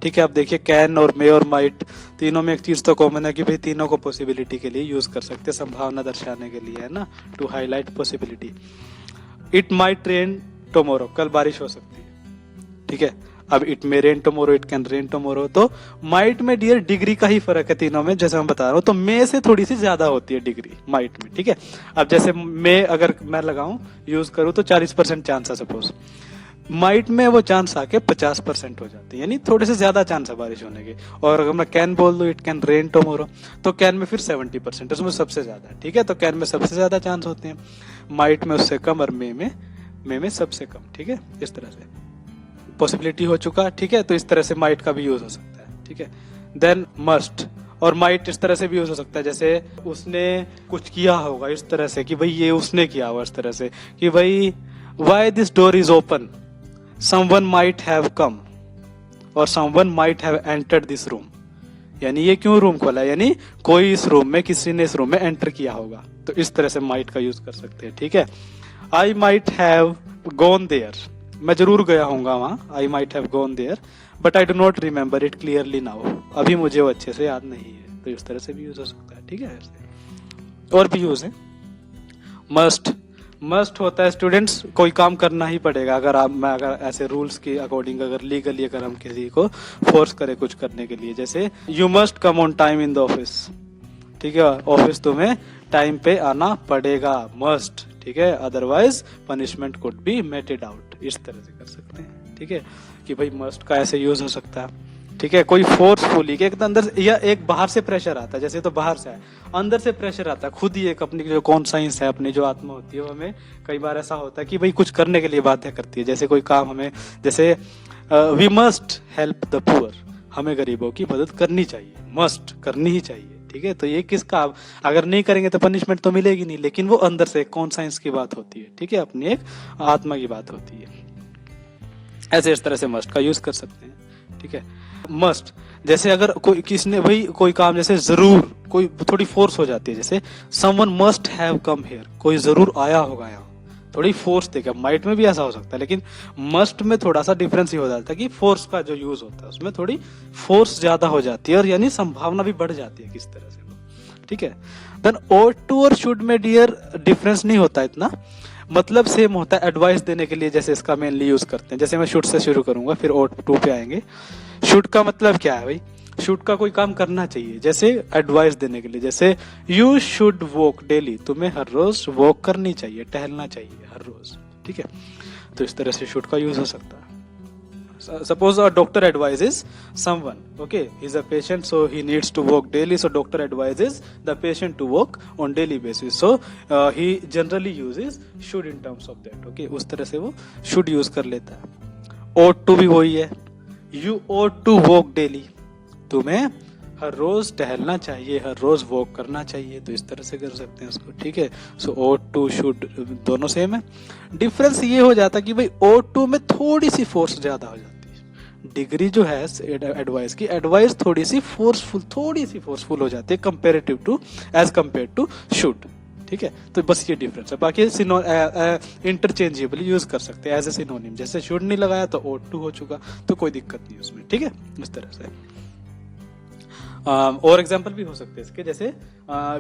ठीक है। आप देखिए कैन और मे और माइट तीनों में एक चीज तो कॉमन है कि भाई तीनों को पॉसिबिलिटी के लिए यूज कर सकते हैं, संभावना दर्शाने के लिए, है ना, to highlight possibility. It might rain tomorrow, कल बारिश हो सकती है, ठीक है। अब it may rain tomorrow, it can rain tomorrow, तो माइट में डियर डिग्री का ही फर्क है तीनों में, जैसे मैं बता रहा हूँ। तो मे से थोड़ी सी ज्यादा होती है डिग्री माइट में, ठीक है। अब जैसे मे अगर मैं लगाऊं, यूज करूं, तो 40% चांस है सपोज, माइट में वो चांस आके 50% हो जाते हैं, यानी थोड़े से ज्यादा चांस है बारिश होने के। और अगर मैं कैन बोल दूं, इट कैन रेन टुमारो, तो कैन में फिर 70%, उसमें सबसे ज्यादा है, ठीक है। तो कैन में सबसे ज्यादा चांस होते हैं, माइट में उससे कम, और मे में सबसे कम, ठीक है, इस तरह से पॉसिबिलिटी हो चुका, ठीक है। तो इस तरह से माइट का भी यूज हो सकता है, ठीक है। देन मस्ट और माइट इस तरह से भी यूज हो सकता है, जैसे उसने कुछ किया होगा इस तरह से कि भाई ये उसने किया होगा, इस तरह से कि भाई why this door is open, someone might have come और someone might have entered this room, यानी ये क्यों रूम खोला है, यानी कोई इस रूम में, किसी ने इस रूम में एंटर किया होगा, तो इस तरह से माइट का यूज कर सकते हैं, ठीक है। I might have gone there, मैं जरूर गया होऊंगा वहां, I might have gone there but I do not remember it clearly now, अभी मुझे वो अच्छे से याद नहीं है, तो इस तरह से भी यूज हो सकता है, ठीक है। और भी यूज है। मस्ट होता है स्टूडेंट्स, कोई काम करना ही पड़ेगा, अगर ऐसे रूल्स के अकॉर्डिंग, अगर लीगली अगर हम किसी को फोर्स करें कुछ करने के लिए, जैसे you must come on time in the office, ठीक है, ऑफिस तुम्हें टाइम पे आना पड़ेगा, मस्ट, ठीक है, otherwise punishment could be mated out, इस तरह से कर सकते हैं, ठीक है, कि भाई मस्ट का ऐसे यूज हो सकता है, ठीक है। कोई फोर्सफुली के अंदर या एक बाहर से प्रेशर आता है, जैसे तो बाहर से है, अंदर से प्रेशर आता है, खुद ही एक अपनी जो कॉन्साइंस है, अपनी जो आत्मा होती है, वो हमें कई बार ऐसा होता है कि भाई कुछ करने के लिए बाध्य करती है, जैसे कोई काम हमें, जैसे we must help the poor, हमें गरीबों की मदद करनी चाहिए, मस्ट करनी ही चाहिए, ठीक है। तो ये किसका, अगर नहीं करेंगे तो पनिशमेंट तो मिलेगी नहीं, लेकिन वो अंदर से कॉन्साइंस की बात होती है, ठीक है, अपनी एक आत्मा की बात होती है, ऐसे इस तरह से मस्ट का यूज कर सकते हैं, ठीक है। मस्ट जैसे अगर कोई किसने भाई कोई काम, जैसे जरूर कोई थोड़ी फोर्स हो जाती है, जैसे someone must have come here, कोई जरूर आया होगा यहाँ, थोड़ी फोर्स देगा, माइट में भी ऐसा हो सकता है, लेकिन मस्ट में थोड़ा सा डिफरेंस ही हो जाता है कि फोर्स का जो यूज होता है उसमें थोड़ी फोर्स ज्यादा हो जाती है, और यानी संभावना भी बढ़ जाती है किस तरह से, ठीक है। देन ought to और should में डियर डिफरेंस नहीं होता इतना, मतलब सेम होता है, एडवाइस देने के लिए जैसे इसका मेनली यूज करते हैं, जैसे मैं शुड से शुरू करूंगा फिर ought to पे आएंगे। शुड का मतलब क्या है भाई, शुड का कोई काम करना चाहिए, जैसे एडवाइस देने के लिए, जैसे यू शुड वॉक डेली, तुम्हें हर रोज वॉक करनी चाहिए, टहलना चाहिए हर रोज, ठीक है। तो इस तरह से शुड का यूज हो सकता है। Suppose a doctor advises someone, okay, he's a patient, so he needs to walk daily, so doctor advises the patient to walk on daily basis, so he generally uses should in terms of that, okay, उस तरह से वो should use कर लेता है। ought to भी वही है, you ought to walk daily, तुम्हें हर रोज टहलना चाहिए, हर रोज वॉक करना चाहिए, तो इस तरह से कर सकते हैं उसको, ठीक है। सो ought to should दोनों सेम है। डिफरेंस ये हो जाता कि भाई ought to में थोड़ी सी फोर्स ज्यादा हो जाती है। डिग्री जो है एडवाइस की, एडवाइस थोड़ी सी फोर्सफुल हो जाती है comparative to, as compare to should, ठीक है। तो बस ये डिफरेंस है, बाकी इंटरचेंजेबली यूज कर सकते हैं एज ए सिनोनिम। जैसे शुड नहीं लगाया तो ought to हो चुका, तो कोई दिक्कत नहीं उसमें, ठीक है। इस तरह से और एग्जांपल भी हो सकते हैं इसके, जैसे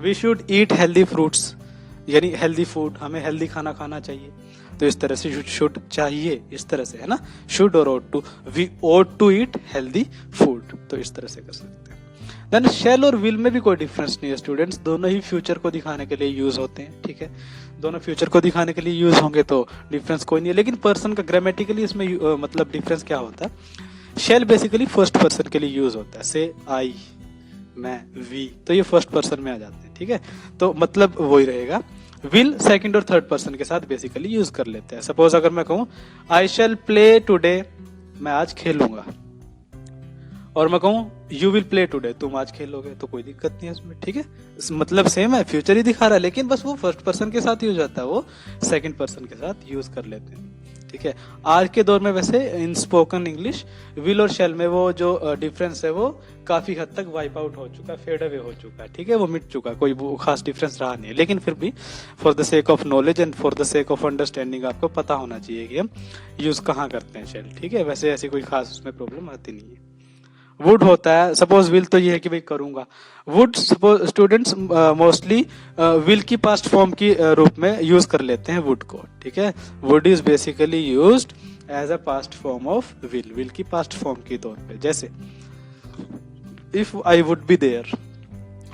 we should eat healthy fruits, यानी हेल्दी फूड, हमें हेल्दी खाना खाना चाहिए, तो इस तरह से शुड चाहिए, इस तरह से है ना, शुड और ought to, वी ought to eat healthy food, तो इस तरह से कर सकते हैं। देन शैल और विल में भी कोई डिफरेंस नहीं है स्टूडेंट्स, दोनों ही फ्यूचर को दिखाने के लिए यूज होते हैं, ठीक है। दोनों फ्यूचर को दिखाने के लिए यूज होंगे तो डिफरेंस कोई नहीं है। लेकिन पर्सन का ग्रामेटिकली इसमें मतलब डिफरेंस क्या होता है, शैल बेसिकली फर्स्ट पर्सन के लिए यूज होता है, से आई, मैं, वी, तो ये फर्स्ट पर्सन में आ जाते हैं, ठीक है। तो मतलब वही रहेगा। विल सेकंड और थर्ड पर्सन के साथ बेसिकली यूज कर लेते हैं। सपोज अगर मैं कहूं आई शैल प्ले टुडे, मैं आज खेलूंगा, और मैं कहूं यू विल प्ले टुडे, तुम आज खेलोगे, तो कोई दिक्कत नहीं है उसमें, ठीक है। मतलब सेम है, फ्यूचर ही दिखा रहा है, लेकिन बस वो फर्स्ट पर्सन के साथ यूज होता है, वो सेकंड पर्सन के साथ यूज कर लेते हैं, ठीक है। आज के दौर में वैसे इन स्पोकन इंग्लिश विल और शेल में वो जो डिफरेंस है वो काफी हद तक वाइप आउट हो चुका है, फेड अवे हो चुका है, ठीक है, वो मिट चुका है, कोई वो खास डिफरेंस रहा नहीं है। लेकिन फिर भी for the sake of knowledge and for the sake of understanding आपको पता होना चाहिए कि हम यूज कहाँ करते हैं शेल, ठीक है। वैसे ऐसी कोई खास उसमें प्रॉब्लम आती नहीं है। वुड होता है, सपोज विल तो ये है कि भाई करूंगा। Would suppose students mostly will की पास्ट फॉर्म की रूप में यूज कर लेते हैं वुड को, ठीक है। Would is basically used as a past form of will, will की पास्ट फॉर्म के तौर पे। जैसे if I would be there,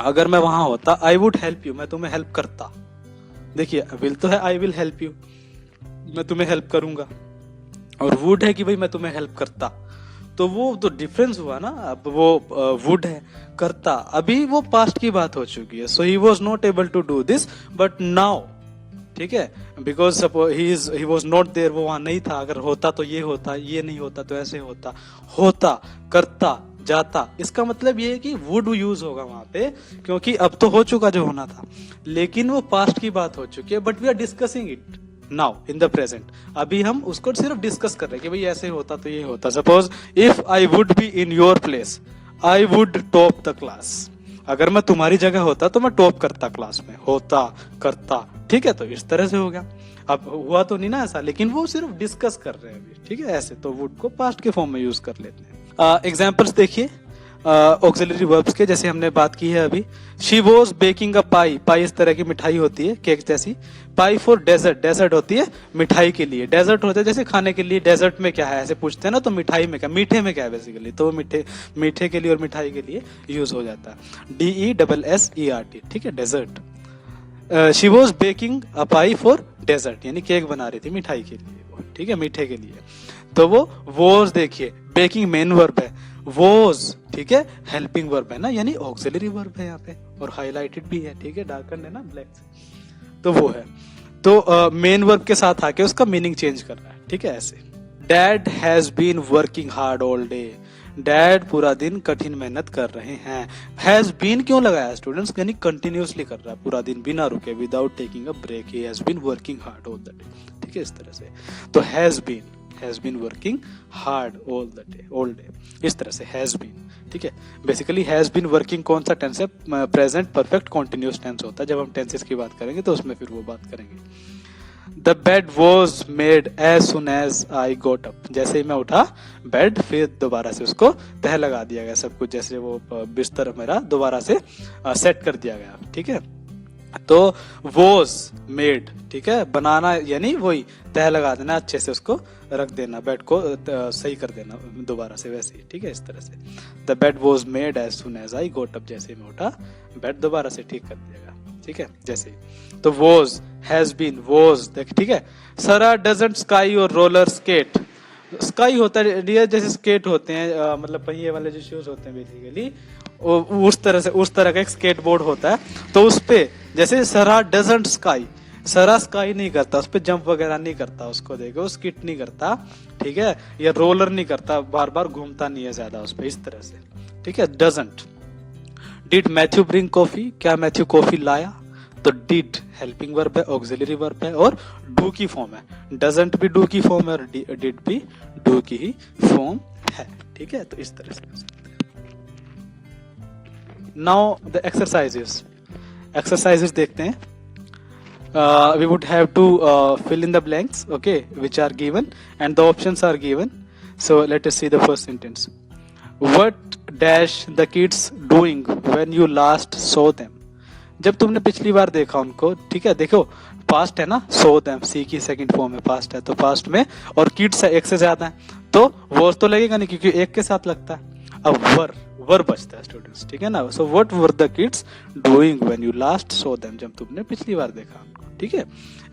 अगर मैं वहां होता, आई वुड हेल्प यू, मैं तुम्हें हेल्प करता। देखिए विल तो है आई विल हेल्प यू, मैं तुम्हें हेल्प करूंगा, और वुड है कि भाई मैं तुम्हें हेल्प करता, तो वो तो डिफरेंस हुआ ना। अब वो वुड है, करता, अभी वो पास्ट की बात हो चुकी है। So he was not able to do this but now, ठीक है, because suppose he was not there, वो वहां नहीं था। अगर होता तो ये होता, ये नहीं होता तो ऐसे होता, होता, करता, जाता, इसका मतलब ये है कि वुड यूज होगा वहां पे, क्योंकि अब तो हो चुका जो होना था, लेकिन वो पास्ट की बात हो चुकी है। But we are discussing it now in the present, अभी हम उसको सिर्फ डिस्कस कर रहे हैं कि भाई ऐसे होता तो ये होता। Suppose if I would be in your place, I would top the class, अगर मैं तुम्हारी जगह होता तो मैं टॉप करता क्लास में, होता, करता, ठीक है। तो इस तरह से हो गया, अब हुआ तो नहीं ना ऐसा, लेकिन वो सिर्फ डिस्कस कर रहे हैं अभी, ठीक है। ऐसे तो वुड को पास्ट के फॉर्म में यूज कर लेते हैं। एग्जाम्पल्स देखिए ऑक्सिलरी वर्ब्स के, जैसे हमने बात की है अभी। शी वॉज बेकिंग अ पाई, पाई इस तरह की मिठाई होती है, केक जैसी। पाई फॉर डेजर्ट, डेजर्ट होती है मिठाई के लिए, डेजर्ट होता है जैसे खाने के लिए। डेजर्ट में क्या है ऐसे पूछते हैं ना, तो मिठाई में क्या, मीठे में क्या है बेसिकली, तो मीठे के लिए और मिठाई के लिए यूज हो जाता है, DESSERT, ठीक है, dessert. She was baking a pie for dessert, यानी केक बना रही थी मिठाई के लिए, ठीक है, मीठे के लिए। तो वो वॉज, देखिए बेकिंग मेन वर्ब है, वॉज, ठीक है, हेल्पिंग वर्ब है ना, यानी ऑक्सिलरी वर्ब है यहाँ पे, और हाईलाइटेड भी है, ठीक है, डार्कन है ना ब्लैक से, तो वो है। तो मेन वर्ब के साथ आके उसका मीनिंग चेंज कर रहा है, ठीक है, ऐसे। Dad has been working hard all day, dad पूरा दिन कठिन मेहनत कर रहे हैं। हैज बीन क्यों लगाया स्टूडेंट्स, यानी कंटिन्यूअसली कर रहा है पूरा दिन बिना रुके, without taking a break, he has been working hard all the day, ठीक है, इस तरह से। तो has been working hard all day, इस तरह से हैज बीन, ठीक है। बेसिकली हैज बीन वर्किंग कौन सा टेंस है, प्रेजेंट परफेक्ट कॉन्टिन्यूस टेंस होता है। जब हम टेंसेस की बात करेंगे तो उसमें फिर वो बात करेंगे। The bed was made as soon as I got up, जैसे ही मैं उठा बेड, फिर दोबारा से उसको तह लगा दिया गया, सब कुछ जैसे वो बिस्तर मेरा दोबारा से सेट कर दिया गया, ठीक है। तो वॉज मेड, ठीक है, बनाना यानी वही तह लगा देना, अच्छे से उसको रख देना, बेड को सही कर देना दोबारा से, वैसे ही, ठीक है, इस तरह से। The bed was made as soon as I got up, जैसे मैं उठा बेड दोबारा से ठीक कर दिया गया, ठीक है, जैसे ही। तो वॉज, हैज बीन, वॉज, देख, ठीक है। सरा डजंट स्काई और रोलर स्केट, स्काई होता है डियर जैसे स्केट होते हैं, मतलब पहिए वाले जो शूज होते हैं बेसिकली, उस तरह का एक स्केट बोर्ड होता है। तो उस पे जैसे सरा डजंट स्काई, सरा स्काई नहीं करता, उस पे जंप वगैरह नहीं करता, उसको देखो स्किट नहीं करता, ठीक है, या रोलर नहीं करता, बार बार घूमता नहीं है ज्यादा उस पे, इस तरह से, ठीक है, doesn't. Did Matthew bring coffee, क्या मैथ्यू कॉफी लाया, तो डिड हेल्पिंग वर्ब है, ऑक्सिलरी वर्ब है और डू की फॉर्म है। डजंट भी डू की फॉर्म है और डिड भी डू की ही फॉर्म है। ठीक है, तो इस तरह से कर सकते हैं। नाउ द एक्सरसाइजेस देखते हैं। We would have to fill in the blanks, okay, which are given and the options are given. So let us see the first sentence. What dash the kids doing when you last saw them? जब तुमने पिछली बार देखा उनको, ठीक है, देखो past है ना, saw them, सी की सेकंड फॉर्म में पास्ट है, तो पास्ट में और किड्स है एक से ज्यादा है, तो वो तो लगेगा नहीं क्योंकि एक के साथ लगता है। अब वर बचता है स्टूडेंट्स, ठीक है ना। So what were the kids doing when you last saw them, जब तुमने पिछली बार देखा उनको, ठीक है।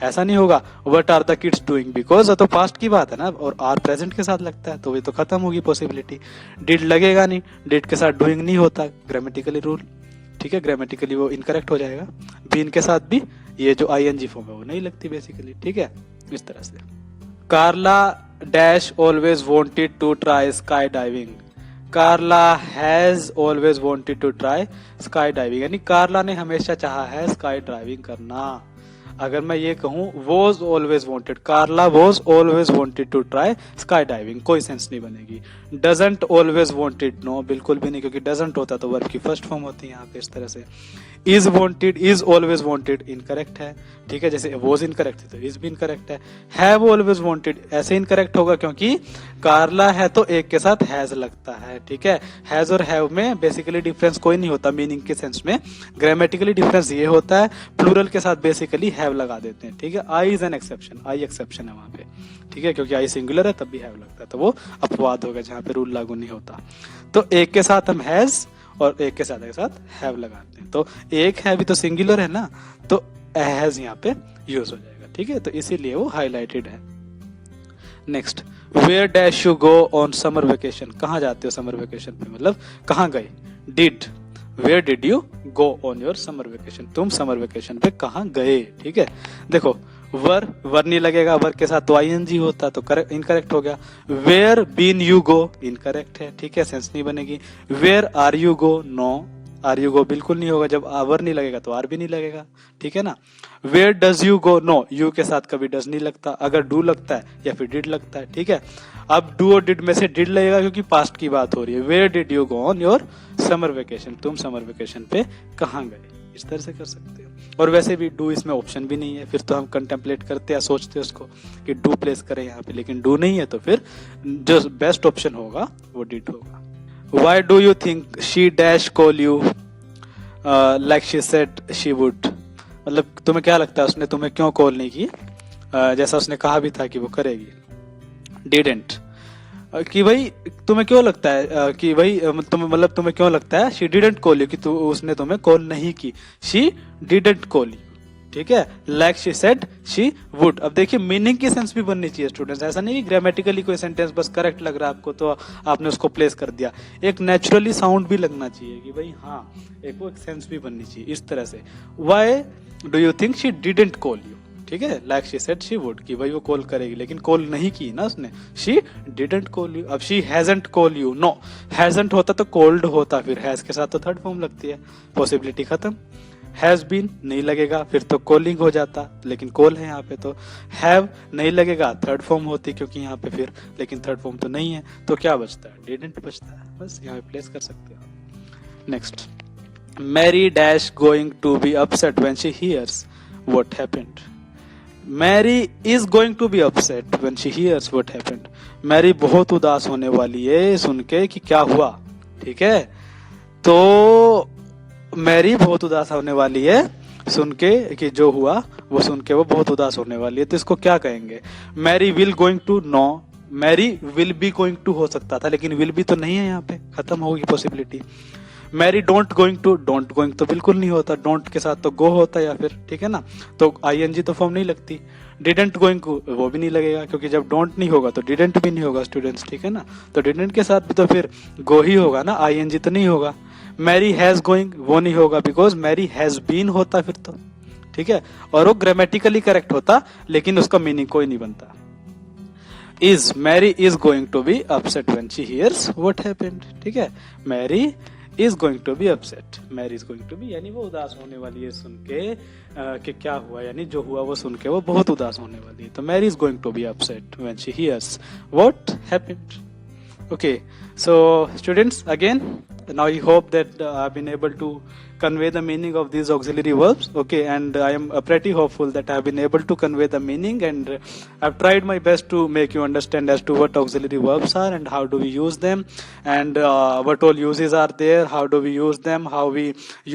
ऐसा नहीं होगा what are the kids doing, because तो पास्ट की बात है ना, और आर प्रेजेंट के साथ लगता है, तो ये तो खत्म होगी पॉसिबिलिटी। डिड लगेगा नहीं, डिड के साथ डूइंग नहीं होता, ग्रामेटिकली रूल, ठीक है, ग्रामेटिकली वो इनकरेक्ट हो जाएगा। बीन के साथ भी ये जो आईएनजी फॉर्म है वो नहीं लगती बेसिकली, ठीक है, इस तरह से। Carla dash always wanted to try sky diving, Carla has always wanted to try sky diving, यानी कार्ला ने हमेशा चाहा है स्काई ड्राइविंग करना। अगर मैं ये कहूं was always wanted, Carla was always wanted to try sky diving, कोई सेंस नहीं बनेगी। डजंट ऑलवेज वांटेड, नो बिल्कुल भी नहीं, क्योंकि डजंट होता तो वर्ब की फर्स्ट फॉर्म होती है यहाँ पे, इस तरह से। Is wanted, is always wanted incorrect है, ठीक है, जैसे वॉज इनकरेक्ट है तो इज भी इनकरेक्ट है। हैव ऑलवेज वांटेड ऐसे इनकरेक्ट होगा क्योंकि कार्ला है तो एक के साथ हैज लगता है, ठीक है। हैज और हैव में बेसिकली डिफरेंस कोई नहीं होता मीनिंग के सेंस में, ग्रामेटिकली डिफरेंस ये होता है प्लूरल के साथ बेसिकली हैव लगा देते हैं, ठीक है। I is an exception, I exception है वहां पे, ठीक है, क्योंकि आई सिंगुलर है तब भी हैव लगता है, तो वो अपवाद होगा जहां पे रूल लागू नहीं होता। तो एक के साथ हम हैज और एक के साथ हैव लगाते हैं, तो एक है भी तो सिंगुलर है ना, तो हैज यहाँ पे यूज हो जाएगा, ठीक है, तो इसीलिए वो हाईलाइटेड है। Next, where dash you go on summer vacation, कहाँ जाते हो समर वेकेशन पे, मतलब कहाँ गए। Did, where did you go on your summer vacation, तुम समर वेकेशन पे कहाँ गए, ठीक है। देखो वर नहीं लगेगा, वर के साथ तो आईएनजी होता तो करेक्ट इनकरेक्ट हो गया। Where been you go incorrect है, ठीक है, सेंस नहीं बनेगी। Where are you go, no, are you go बिल्कुल नहीं होगा, जब वर नहीं लगेगा तो आर भी नहीं लगेगा, ठीक है ना। Where does you go, no, you के साथ कभी डज नहीं लगता, अगर डू लगता है या फिर डिड लगता है, ठीक है। अब डू और डिड में से डिड लगेगा क्योंकि पास्ट की बात हो रही है। Where did you go on your summer vacation, तुम समर वेकेशन पे कहाँ गए, इस तरह से कर सकते हो। और वैसे भी डू इसमें ऑप्शन भी नहीं है, फिर तो हम कंटेम्पलेट करते हैं, सोचते हैं उसको कि डू प्लेस करें यहाँ पे, लेकिन डू नहीं है तो फिर जो बेस्ट ऑप्शन होगा वो डिड होगा। Why do you think she dash call you like she said she would, मतलब तुम्हें क्या लगता है उसने तुम्हें क्यों कॉल नहीं की, जैसा उसने कहा भी था कि वो करेगी। didn't, कि भाई तुम्हें क्यों लगता है कि भाई मतलब तुम्हें क्यों लगता है she didn't call you, कि उसने तुम्हें कॉल नहीं की। she didn't call you, ठीक है, like she said she would। अब देखिए मीनिंग की सेंस भी बननी चाहिए स्टूडेंट्स, ऐसा नहीं कि ग्रामेटिकली कोई सेंटेंस बस करेक्ट लग रहा है आपको तो आपने उसको प्लेस कर दिया, एक नेचुरली साउंड भी लगना चाहिए कि भाई हाँ एक वो सेंस भी बननी चाहिए, इस तरह से। Why do you think she didn't call you, ठीक है, like she said she would, कि भाई वो कॉल करेगी लेकिन कॉल नहीं की ना उसने, she didn't call you। अब she hasn't call you, no, hasn't होता तो called होता, फिर has के साथ तो थर्ड फॉर्म लगती है, पॉसिबिलिटी खत्म। हैज बीन नहीं लगेगा, फिर तो कॉलिंग हो जाता, लेकिन कॉल है यहाँ पे, तो हैव नहीं लगेगा, थर्ड फॉर्म होती क्योंकि यहाँ पे फिर, लेकिन थर्ड फॉर्म तो नहीं है, तो क्या बचता है, डिडंट बचता है, बस यहाँ पे प्लेस कर सकते हो। Next, Mary dash going to be upset when she hears what happened, Mary is going to be upset when she hears what happened, Mary बहुत उदास होने वाली है सुन के कि क्या हुआ, ठीक है, तो मैरी बहुत उदास होने वाली है सुन के कि जो हुआ वो सुन के वो बहुत उदास होने वाली है, तो इसको क्या कहेंगे। Mary will going to, no, Mary will be going to हो सकता था लेकिन विल बी तो नहीं है, यहाँ पे खत्म होगी possibility. Mary don't going to, don't going तो बिल्कुल नहीं होता, डोंट के साथ तो गो होता या फिर, ठीक है ना, तो आईएनजी तो फॉर्म नहीं लगती। डिडंट गोइंग वो भी नहीं लगेगा क्योंकि जब डोंट नहीं होगा तो डिडंट भी नहीं होगा स्टूडेंट्स, ठीक है ना, तो डिडंट के साथ भी तो फिर गो ही होगा ना, आईएनजी तो नहीं होगा। मैरी हैज गोइंग वो नहीं होगा बिकॉज मैरी हैज बीन होता फिर तो, ठीक है, और वो ग्रामेटिकली करेक्ट होता लेकिन उसका मीनिंग कोई नहीं बनता। Is, Mary is going to be upset when she hears what happened, ठीक है, Mary is going to be upset, Mary is going to be, यानी वो उदास होने वाली है सुन के कि क्या हुआ, यानी जो हुआ वो सुन के वो बहुत उदास होने वाली है। तो Mary is going to be upset when she hears what happened. Okay, so students, again, now I hope that I've been able to convey the meaning of these auxiliary verbs. Okay, and I am pretty hopeful that I've been able to convey the meaning, and I've tried my best to make you understand as to what auxiliary verbs are and how do we use them, and what all uses are there, how do we use them, how we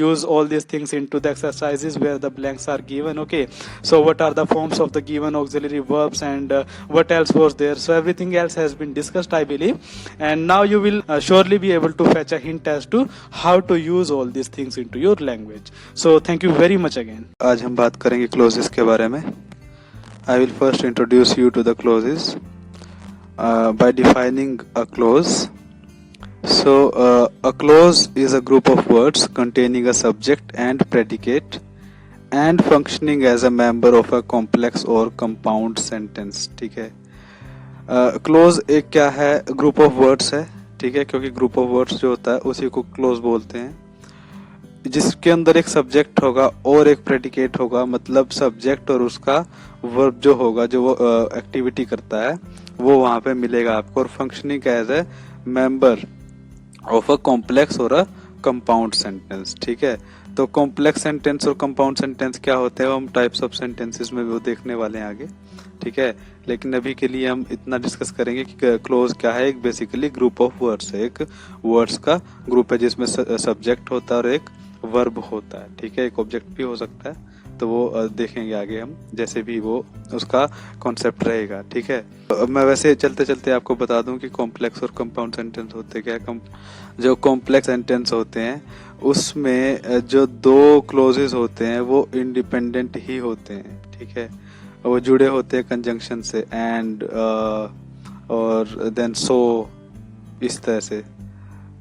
use all these things into the exercises where the blanks are given. Okay, so what are the forms of the given auxiliary verbs, and what else was there. So everything else has been discussed, I believe, and now you will surely be able to fetch a hint as to how to use all these things into your language. So thank you very much again. आज हम बात करेंगे closes के बारे में। I will first introduce you to the clauses by defining a clause. So a clause is a group of words containing a subject and predicate and functioning as a member of a complex or compound sentence। ठीक है, close एक क्या है, group of words है। ठीक है, क्योंकि group of words जो होता है उसी को क्लोज बोलते हैं, जिसके अंदर एक सब्जेक्ट होगा और एक प्रेडिकेट होगा, मतलब सब्जेक्ट और उसका वर्ब जो होगा, जो वो एक्टिविटी करता है वो वहां पे मिलेगा आपको, और functioning as a member of a complex और अ कंपाउंड सेंटेंस। ठीक है, तो कॉम्प्लेक्स सेंटेंस और कंपाउंड सेंटेंस क्या होते हैं वो हम टाइप्स ऑफ सेंटेंसेस में वो देखने वाले हैं आगे। ठीक है, लेकिन अभी के लिए हम इतना डिस्कस करेंगे कि क्लोज क्या है। एक बेसिकली ग्रुप ऑफ वर्ड्स है, एक वर्ड्स का ग्रुप है जिसमें सब्जेक्ट होता है और एक वर्ब होता है। ठीक है, एक ऑब्जेक्ट भी हो सकता है, तो वो देखेंगे आगे हम, जैसे भी वो उसका कॉन्सेप्ट रहेगा। ठीक है, अब मैं वैसे चलते चलते आपको बता दूं कि कॉम्प्लेक्स और कंपाउंड सेंटेंस होते क्या है। जो कॉम्प्लेक्स सेंटेंस होते हैं उसमें जो दो क्लोजेस होते हैं वो इंडिपेंडेंट ही होते हैं। ठीक है, वो जुड़े होते हैं कंजंक्शन से, एंड और देन सो, इस तरह से।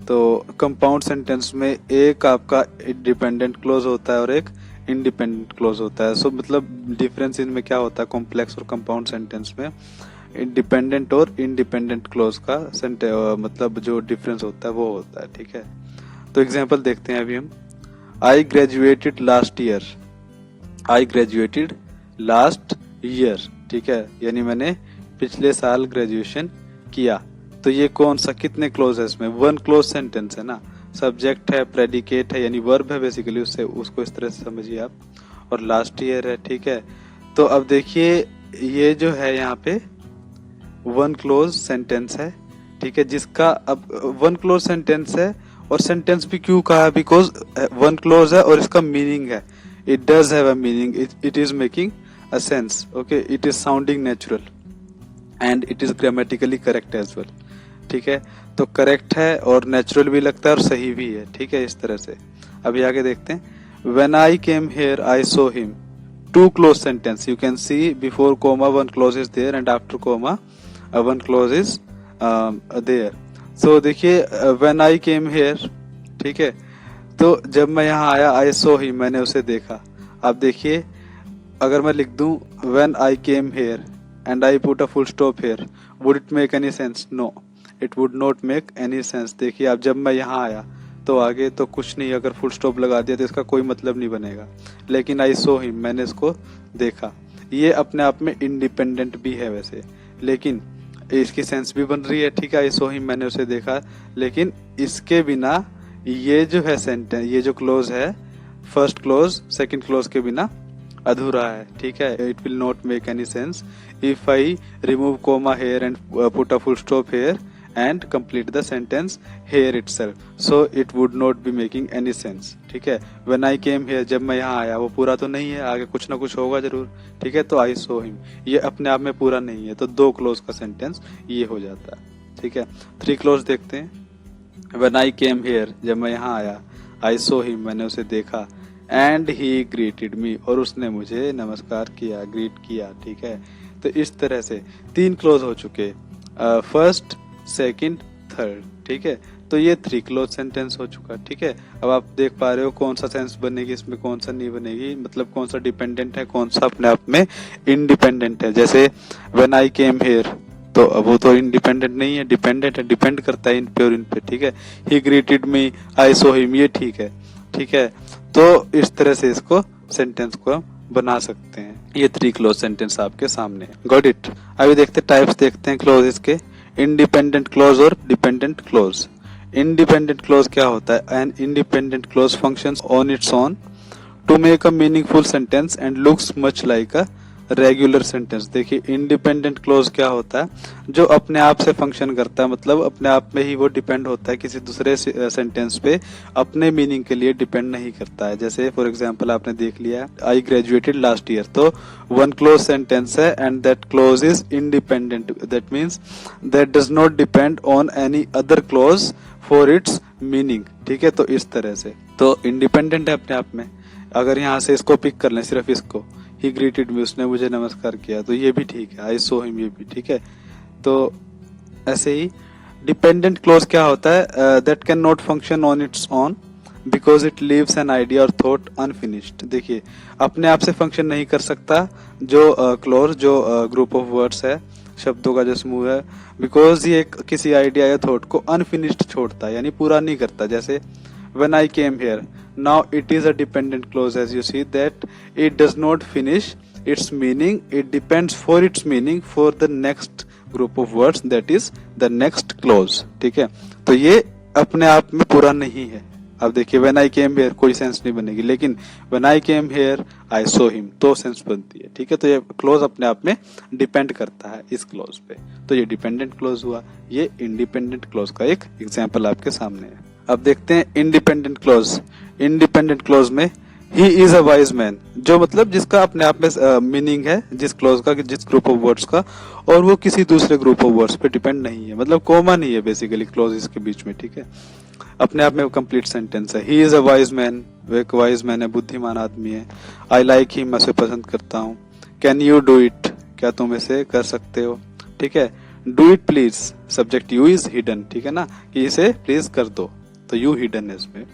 तो कंपाउंड सेंटेंस में एक आपका डिपेंडेंट क्लोज होता है और एक इंडिपेंडेंट क्लोज होता है। सो मतलब डिफरेंस इनमें क्या होता है कॉम्प्लेक्स और कंपाउंड सेंटेंस में, डिपेंडेंट और इंडिपेंडेंट क्लोज का मतलब जो डिफरेंस होता है वो होता है। ठीक है, तो एग्जांपल देखते हैं अभी हम। I graduated last year, I graduated last year. ठीक है, यानी मैंने पिछले साल ग्रेजुएशन किया। तो ये कौन सा, कितने क्लोज है इसमें, वन क्लोज सेंटेंस है ना, सब्जेक्ट है, प्रेडिकेट है, यानी वर्ब है बेसिकली, उससे उसको इस तरह से समझिए आप, और लास्ट ईयर है। ठीक है, तो अब देखिए ये जो है यहाँ पे वन क्लोज सेंटेंस है। ठीक है, जिसका अब वन क्लोज सेंटेंस है, और सेंटेंस भी क्यों कहा, बिकॉज वन क्लोज है और इसका मीनिंग है, it does have a meaning, it is making a sense. Okay, it is sounding natural and it is grammatically correct as well. ठीक है, तो करेक्ट है और नेचुरल भी लगता है और सही भी है। ठीक है, इस तरह से। अभी आगे देखते हैं। When I came here I saw him, two clause sentence, you can see before comma one clause is there and after comma one clause is there. So देखिए व्हेन आई केम हियर, ठीक है, तो जब मैं यहाँ आया, आई saw him, मैंने उसे देखा। अब देखिए अगर मैं लिख दूं when I came here and I put a full stop here, would it make any sense? No, it would not make any sense. देखिए अब जब मैं यहाँ आया तो आगे तो कुछ नहीं, अगर फुल स्टॉप लगा दिया तो इसका कोई मतलब नहीं बनेगा। लेकिन आई सो हिम, मैंने इसको देखा, ये अपने आप में इंडिपेंडेंट भी है वैसे, लेकिन इसकी सेंस भी बन रही है। ठीक है, आई सो हिम, मैंने उसे देखा, लेकिन इसके बिना ये जो है सेंटेंस, ये जो क्लोज है, फर्स्ट क्लोज सेकंड क्लोज के बिना अधूरा है। ठीक है, it will not make any sense if I remove comma here and put a full stop here and complete the sentence here itself, so it would not be making any sense. ठीक है, when I came here, जब मैं यहाँ आया, वो पूरा तो नहीं है, आगे कुछ ना कुछ होगा जरूर। ठीक है, तो I saw him, ये अपने आप में पूरा नहीं है, तो दो क्लोज का सेंटेंस ये हो जाता है। ठीक है, थ्री क्लोज देखते हैं। when I came here, जब मैं यहाँ आया, I saw him, मैंने उसे देखा, and he greeted me, और उसने मुझे नमस्कार किया, ग्रीट किया। ठीक है, तो इस तरह से तीन क्लोज हो चुके, फर्स्ट, सेकंड, थर्ड। ठीक है, तो ये थ्री क्लोज सेंटेंस हो चुका। ठीक है, अब आप देख पा रहे हो कौन सा सेंस बनेगी इसमें, कौन सा नहीं बनेगी, मतलब कौन सा डिपेंडेंट है, कौन सा अपने आप में इंडिपेंडेंट है। जैसे व्हेन आई केम हियर, तो अब वो तो इंडिपेंडेंट नहीं है, डिपेंडेंट है, डिपेंड करता है इन पे और इन पे, ठीक है। ही ग्रीटेड मी, आई सो हिम, ये ठीक है, ठीक है। तो इस तरह से इसको सेंटेंस को हम बना सकते हैं। ये 3 क्लोज सेंटेंस आपके सामने है। Got it. अभी देखते टाइप्स देखते हैं क्लोजेस के, इंडिपेंडेंट क्लोज और डिपेंडेंट क्लोज। इंडिपेंडेंट क्लोज क्या होता है? An independent clause functions on its own to make a meaningful sentence and looks much like a regular sentence. देखिए इंडिपेंडेंट क्लोज क्या होता है? जो अपने आप से फंक्शन करता है, मतलब अपने आप में ही वो डिपेंड होता है, किसी दूसरे सेंटेंस पे अपने मीनिंग के लिए डिपेंड नहीं करता है। जैसे फॉर एग्जांपल आपने देख लिया आई ग्रेजुएटेड लास्ट ईयर, तो वन क्लोज सेंटेंस है and that close is independent, that means that does not depend on any other close for its meaning, ठीक है। तो इस तरह से तो इंडिपेंडेंट है अपने आप में। अगर यहाँ से इसको पिक कर लें, सिर्फ इसको, ही ग्रीटेड मी, उसने मुझे नमस्कार किया, तो ये भी ठीक है। आई सो हिम, ये भी ठीक है। तो ऐसे ही डिपेंडेंट क्लोज क्या होता है? That can not function on its own because it leaves an idea और थॉट अनफिनिश्ड। देखिए अपने आप से फंक्शन नहीं कर सकता जो क्लोज, जो ग्रुप ऑफ वर्ड्स है, शब्दों का जो समूह है, बिकॉज ये किसी आइडिया या थॉट को अनफिनिश्ड छोड़ता है, यानी पूरा नहीं करता। जैसे when I came here, now it is a dependent clause, as you see that it does not finish its meaning, it depends for its meaning for the next group of words, that is the next clause, ठीक है। तो ये अपने आप में पूरा नहीं है। अब देखिए when I came here कोई सेंस नहीं बनेगी, लेकिन when I came here I saw him तो सेंस बनती है, ठीक है। तो ये क्लोज अपने आप में डिपेंड करता है इस क्लोज पे, तो ये डिपेंडेंट क्लोज हुआ। ये इंडिपेंडेंट क्लोज का एक एग्जाम्पल आपके सामने है। अब देखते हैं इंडिपेंडेंट क्लोज। इंडिपेंडेंट क्लोज में ही इज अ वाइज मैन, जो मतलब जिसका अपने आप में मीनिंग है, जिस क्लोज का, जिस ग्रुप ऑफ वर्ड्स का, और वो किसी दूसरे ग्रुप ऑफ वर्ड्स पे डिपेंड नहीं है, मतलब कॉमा नहीं है बेसिकली क्लोजेस के बीच में, ठीक है। अपने आप में वो कंप्लीट सेंटेंस है। He is a wise man, वो एक वाइज मैन है, बुद्धिमान आदमी है। आई लाइक हिम, मैं उसे पसंद करता हूँ। कैन यू डू इट, क्या तुम इसे कर सकते हो, ठीक है। Do it please, subject you is hidden, ठीक है ना, कि इसे प्लीज कर दो, तो यू हिडन है इसमें,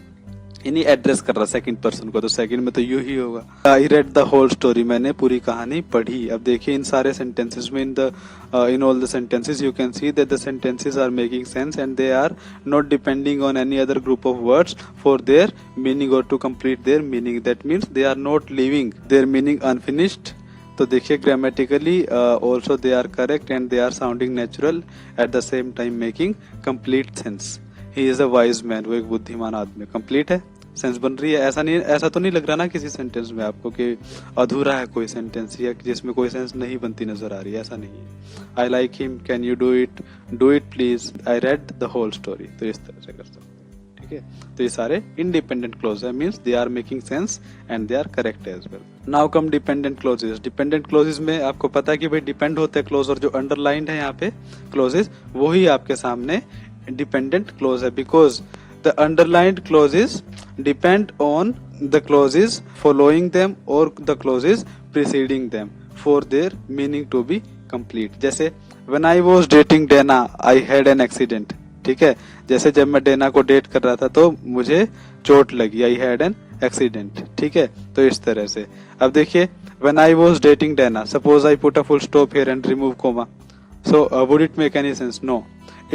इन्हीं एड्रेस कर रहा सेकंड पर्सन को, तो सेकंड में तो यू ही होगा। I read the whole story, मैंने पूरी कहानी पढ़ी। अब देखिए इन सारे सेंटेंसेस में, in all the sentences you can see that the sentences are making sense and they are not depending on any other group of words for their meaning और to complete their meaning, that means they are not living their meaning unfinished. तो देखिए grammatically also they are correct and they are sounding natural at the same time making complete sense. He is a wise man, वो एक बुद्धिमान आदमी, complete है, sense बन रही है। ऐसा तो नहीं लग रहा ना किसी सेंटेंस में आपको कि अधूरा है कोई सेंटेंस या जिसमें कोई सेंस नहीं बनती नजर आ रही है, ऐसा नहीं है। I like him, can you do it please, I read the whole story, तो इस तरह से कर सकते हैं, ठीक है। तो ये सारे इंडिपेंडेंट क्लोज है, means they are making sense and they are correct as well. Now come dependent clauses. Dependent clauses में आपको पता है कि भाई डिपेंड होते हैं क्लोज, और जो अंडरलाइंड है यहाँ पे क्लोजेस, वही आपके सामने डिपेंडेंट क्लोज है, because the underlined clauses depend on the clauses following them or the clauses preceding them for their meaning to be complete। जैसे when I was dating Dana I had an accident, ठीक है। जैसे जब मैं Dana को date कर रहा था तो मुझे चोट लगी, I had an accident, ठीक है। तो इस तरह से अब देखिए when I was dating Dana, suppose I put a full stop here and remove comma, so would it make any sense? No,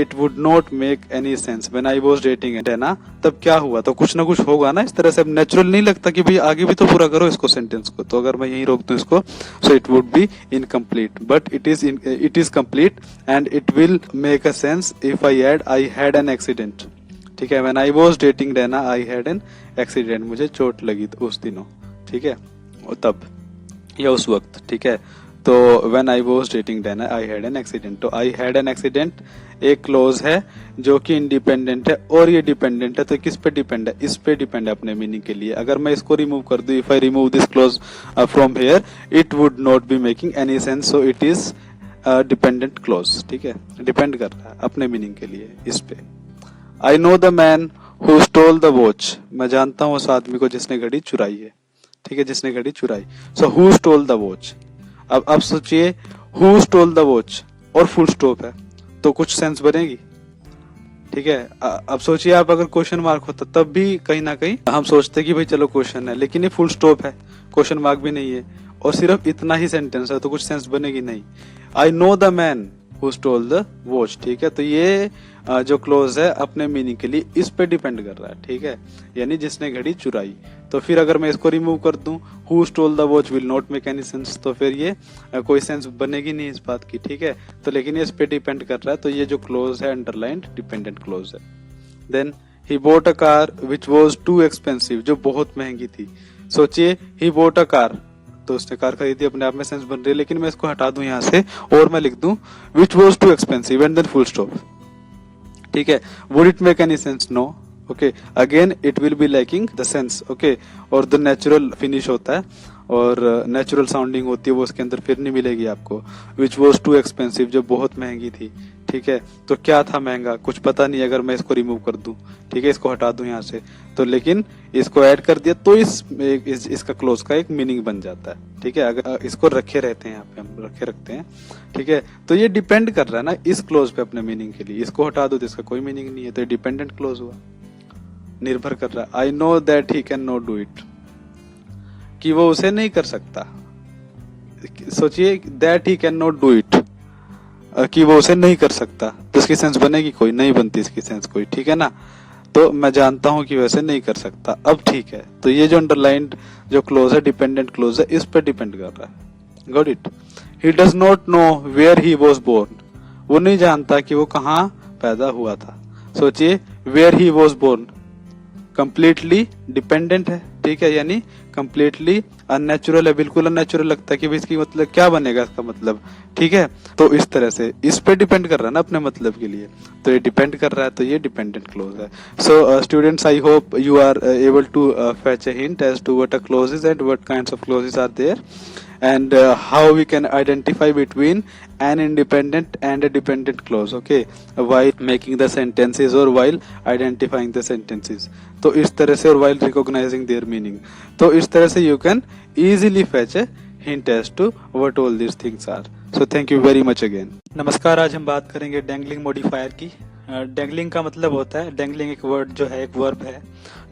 it would not make any sense when I was dating Dana। तब क्या हुआ, तो कुछ ना कुछ होगा ना इस तरह से। अब नेचुरल नहीं लगता कि भाई आगे भी तो पूरा करो इसको सेंटेंस को, तो अगर मैं यहीं रोक दूं इसको, so it would be incomplete, but it is complete and it will make a sense if I add I had an accident, ठीक है। when I was dating Dana I had an accident, मुझे चोट लगी उस दिनों, ठीक है, तब या उस वक्त, ठीक है। तो when I was dating Dana I had an accident, तो I had an accident एक क्लोज है जो कि इंडिपेंडेंट है और ये डिपेंडेंट है, तो किस पे डिपेंड है? इस पे डिपेंड है अपने मीनिंग के लिए। अगर मैं इसको रिमूव कर दूं, if I remove this close from here, it would not be making any sense, so it is dependent clause, ठीक है, डिपेंड कर रहा है अपने मीनिंग के लिए इस पे। I know the man who stole the watch, मैं जानता हूँ उस आदमी को जिसने घड़ी चुराई है, ठीक है, जिसने घड़ी चुराई। So who stole the watch, अब सोचिए हु स्टोल द वॉच और फुल स्टॉप है, तो कुछ सेंस बनेगी, ठीक है। अब सोचिए आप अगर क्वेश्चन मार्क होता तब भी कहीं ना कहीं हम सोचते कि भाई चलो क्वेश्चन है, लेकिन ये फुल स्टॉप है, क्वेश्चन मार्क भी नहीं है, और सिर्फ इतना ही सेंटेंस है, तो कुछ सेंस बनेगी नहीं। I know the man who stole the watch. ठीक है, तो ये जो क्लोज है अपने मीनिंग के लिए इस पे डिपेंड कर रहा है। ठीक है, यानी जिसने घड़ी चुराई। तो फिर अगर मैं इसको रिमूव कर दूं, who stole the watch will not make any sense, तो फिर ये कोई सेंस बनेगी नहीं इस बात की। ठीक है, तो लेकिन ये इस पे डिपेंड कर रहा है, तो ये जो क्लोज है अंडरलाइंड डिपेंडेंट क्लोज है। Then he bought a car which was too expensive, जो बहुत महंगी थी। सोचिए, ही बोट अ कार, तो उसने कार खरीदी, अपने आप में सेंस बन रही है, लेकिन मैं इसको हटा दूं यहाँ से और मैं लिख दूं which was too expensive and then full stop. ठीक है, would it make any sense? No. Okay, again it will be lacking the sense. Okay, और द नेचुरल फिनिश होता है और नेचुरल साउंडिंग होती है, वो उसके अंदर फिर नहीं मिलेगी आपको। विच वॉज टू एक्सपेंसिव, जो बहुत महंगी थी। ठीक है, तो क्या था महंगा, कुछ पता नहीं अगर मैं इसको रिमूव कर दूं। ठीक है, इसको हटा दूं यहाँ से, तो लेकिन इसको ऐड कर दिया तो इसका क्लोज का एक मीनिंग बन जाता है। ठीक है, अगर इसको रखे रहते हैं, यहाँ पे हम रखते हैं। ठीक है, तो ये डिपेंड कर रहा है ना इस क्लोज पे अपने मीनिंग के लिए। इसको हटा दो तो इसका कोई मीनिंग नहीं है, तो ये डिपेंडेंट क्लोज हुआ, निर्भर कर रहा है। I know that he can not do it, कि वो उसे नहीं कर सकता। सोचिए, that he can not do it, कि वो उसे नहीं कर सकता, तो इसकी सेंस बनेगी कोई? नहीं बनती इसकी सेंस कोई। ठीक है ना, तो मैं जानता हूं कि वैसे नहीं कर सकता। अब ठीक है, तो ये जो अंडरलाइंड जो क्लोज है डिपेंडेंट क्लोज है, इस पर डिपेंड कर रहा है। Got it? He does not know where he was born, वो नहीं जानता कि वो कहाँ पैदा हुआ था। सोचिए, where he was born completely dependent है। ठीक है, यानी कंप्लीटली अननेचुरल है, बिल्कुल अननेचुरल लगता है कि भाई इसकी मतलब क्या बनेगा इसका मतलब। ठीक है, तो इस तरह से इस पे डिपेंड कर रहा है ना अपने मतलब के लिए, तो ये डिपेंड कर रहा है, तो ये डिपेंडेंट क्लोज है। So students, I hope you are able to fetch a hint as to what a clause is and what kinds of clauses are there, and how we can identify between an independent and a dependent clause, okay, while making the sentences or while identifying the sentences. तो इस तरह से, और while recognizing their meaning, तो इस तरह से you can easily fetch a hint as to what all these things are. So thank you very much again. नमस्कार, आज हम बात करेंगे डैंगलिंग मॉडिफायर की। डैंगलिंग का मतलब होता है, डैंगलिंग एक वर्ड जो है, एक वर्ब है,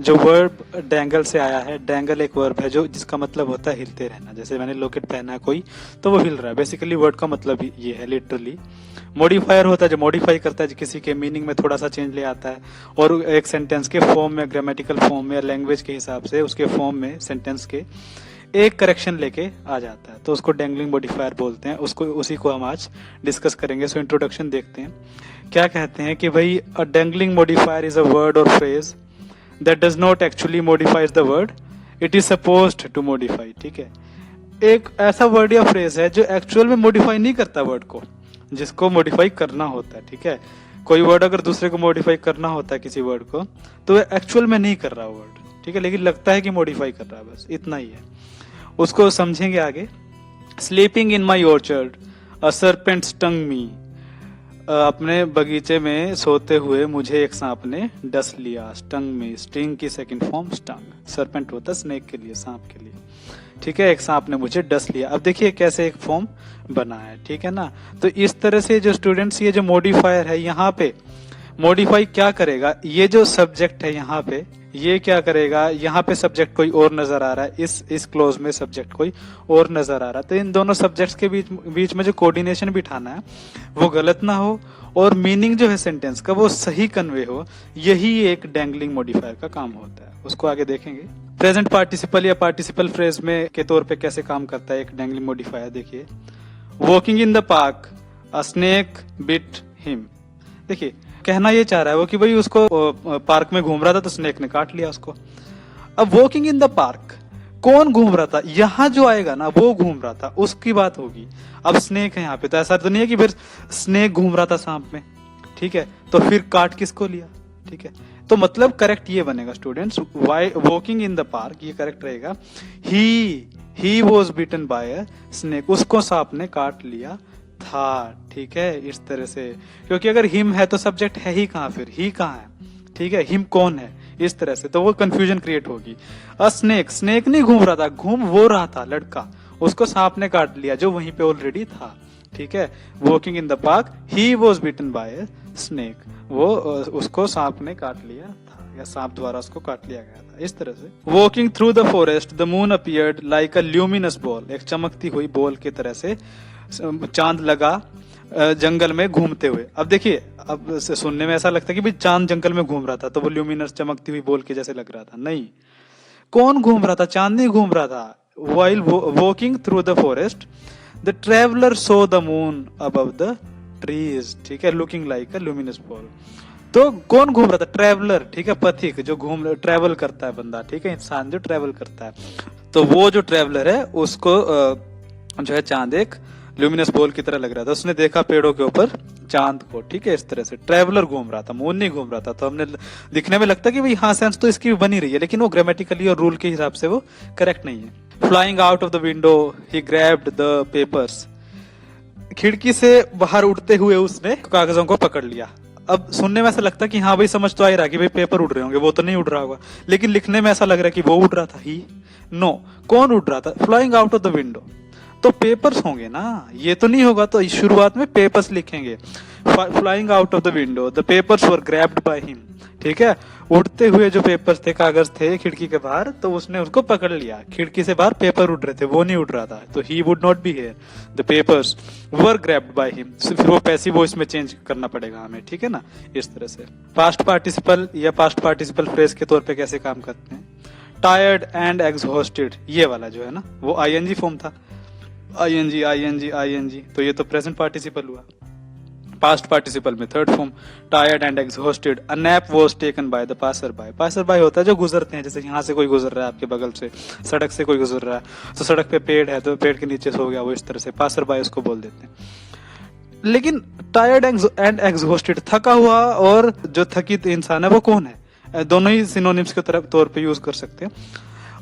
जो वर्ब डैंगल से आया है। डैंगल एक वर्ब है जो जिसका मतलब होता है हिलते रहना। जैसे मैंने लॉकेट पहना है कोई, तो वो हिल रहा है। बेसिकली वर्ड का मतलब ये है लिटरली। मॉडिफायर होता है जो मॉडिफाई करता है, किसी के मीनिंग में थोड़ा सा चेंज ले आता है और एक सेंटेंस के फॉर्म में, ग्रामेटिकल फॉर्म में, लैंग्वेज के हिसाब से उसके फॉर्म में, सेंटेंस के एक करेक्शन लेके आ जाता है, तो उसको डैंगलिंग मॉडिफायर बोलते हैं। उसी को हम आज डिस्कस करेंगे। सो इंट्रोडक्शन देखते हैं। क्या कहते हैं कि भाई a dangling modifier is a word और phrase that does not actually modifies the word it is supposed to modify. ठीक है, एक ऐसा वर्ड या फ्रेज है जो एक्चुअल में मॉडिफाई नहीं करता वर्ड को, जिसको मॉडिफाई करना होता है। ठीक है, कोई वर्ड अगर दूसरे को मॉडिफाई करना होता है किसी वर्ड को, तो एक्चुअल में नहीं कर रहा वर्ड। ठीक है, लेकिन लगता है कि मॉडिफाई कर रहा है, बस इतना ही है। उसको समझेंगे आगे। Sleeping in my orchard a serpent stung me, अपने बगीचे में सोते हुए मुझे एक सांप ने डस लिया। स्टंग में, स्टिंग की सेकंड फॉर्म स्टंग। सर्पेंट होता स्नेक के लिए, सांप के लिए। ठीक है, एक सांप ने मुझे डस लिया। अब देखिए कैसे एक फॉर्म बना है। ठीक है ना, तो इस तरह से जो स्टूडेंट्स, ये जो मॉडिफायर है यहाँ पे मॉडिफाई क्या करेगा, ये जो सब्जेक्ट है यहाँ पे, ये क्या करेगा, यहाँ पे सब्जेक्ट कोई और नजर आ रहा है, इस क्लोज में सब्जेक्ट कोई और नजर आ रहा है, तो इन दोनों सब्जेक्ट्स के बीच में जो कोऑर्डिनेशन बिठाना है वो गलत ना हो और मीनिंग जो है सेंटेंस का वो सही कन्वे हो। यही एक डैंगलिंग मॉडिफायर का काम होता है। उसको आगे देखेंगे। प्रेजेंट पार्टिसिपल या पार्टिसिपल फ्रेज में के तौर पे कैसे काम करता है एक डैंगलिंग मॉडिफायर, देखिए। Walking in the park a snake bit him. देखिए, कहना ये चाह रहा है वो कि भाई उसको पार्क में घूम रहा था तो स्नेक ने काट लिया उसको। अब वॉकिंग इन द पार्क, कौन घूम रहा था, यहाँ जो आएगा ना वो घूम रहा था, उसकी बात होगी। अब स्नेक है यहाँ पे, तो ऐसा तो नहीं है कि फिर स्नेक घूम रहा था सांप में। ठीक है, तो फिर काट किसको लिया। ठीक है, तो मतलब करेक्ट ये बनेगा students, walking in the park, ये करेक्ट रहेगा। He was beaten by a snake, उसको सांप ने काट लिया था। ठीक है, इस तरह से, क्योंकि अगर हिम है तो सब्जेक्ट है ही कहाँ, फिर ही कहाँ है। ठीक है, हिम कौन है, इस तरह से, तो वो कंफ्यूजन क्रिएट होगी। अ स्नेक, स्नेक नहीं घूम रहा था, घूम वो रहा था लड़का, उसको सांप ने काट लिया जो वहीं पे ऑलरेडी था। ठीक है, walking in the park he was beaten by a snake, वो उसको सांप ने काट लिया था या सांप द्वारा उसको काट लिया गया था। इस तरह से walking through the forest the moon appeared like a luminous ball, एक चमकती हुई बॉल की तरह से चांद लगा जंगल में घूमते हुए। अब देखिए, अब सुनने में ऐसा लगता है कि भाई चांद जंगल में घूम रहा था तो वो ल्यूमिनस चमकती हुई बोल के जैसे लग रहा था। नहीं, कौन घूम रहा था? चांद नहीं घूम रहा था। While walking through the forest, the traveler saw the moon above the trees, ठीक है, looking like a luminous ball। तो कौन घूम रहा था? ट्रेवलर, ठीक है, पथिक, जो ट्रेवल करता है बंदा, ठीक है, इंसान जो ट्रेवल करता है। तो वो जो ट्रेवलर है उसको जो है चांद एक ल्यूमिनस बॉल की तरह लग रहा था। उसने देखा पेड़ों के ऊपर चांद को, ठीक है, इस तरह से। ट्रेवलर घूम रहा था, मून नहीं घूम रहा था। तो हमने दिखने में लगता है कि भाई हाँ, सेंस तो इसकी भी बनी रही है, लेकिन वो ग्रामेटिकली और रूल के हिसाब से वो करेक्ट नहीं है। Flying out of the window he grabbed the papers, खिड़की से बाहर उड़ते हुए उसने कागजों को पकड़ लिया। अब सुनने में ऐसा लगता है कि हाँ भाई समझ तो आ ही रहा कि भाई पेपर उड़ रहे होंगे, वो तो नहीं उड़ रहा होगा, लेकिन लिखने में ऐसा लग रहा है कि वो उड़ रहा था। ही नो, कौन उड़ रहा था? Flying out of the window, तो पेपर्स होंगे ना, ये तो नहीं होगा। तो शुरुआत में पेपर्स लिखेंगे। Flying out of the window the papers were grabbed by him, ठीक है, उड़ते हुए जो पेपर्स थे, कागज थे खिड़की के बाहर, तो उसने उसको पकड़ लिया। खिड़की से बाहर पेपर उड़ रहे थे, वो नहीं उड़ रहा था। तो he would not be here, the papers were grabbed by him. फिर वो पैसिव वॉइस में चेंज करना पड़ेगा हमें, ठीक है ना, इस तरह से। पास्ट पार्टिसिपल या पास्ट पार्टिसिपल फ्रेज के तौर पे कैसे काम करते हैं? टायर्ड एंड एग्जॉस्टेड, ये वाला जो है ना, वो आईएनजी फॉर्म था। आईएनजी आईएनजी आईएनजी, तो ये तो प्रेजेंट पार्टिसिपल हुआ। पास्ट पार्टिसिपल में third form, tired and exhausted, a nap was taken by the passer by. Passer by होता है जो गुजरते हैं, जैसे यहाँ से कोई गुजर रहा है आपके बगल से, सड़क से कोई गुजर रहा है, तो सड़क पे पेड़ है तो पेड़ के नीचे सो गया, वो इस तरह से पासर बाय उसको बोल देते हैं। लेकिन टायर्ड एंड एग्जॉस्टेड, थका हुआ और जो थकित इंसान है वो कौन है? दोनों ही सिनोनिम्स के तौर पे यूज कर सकते हैं।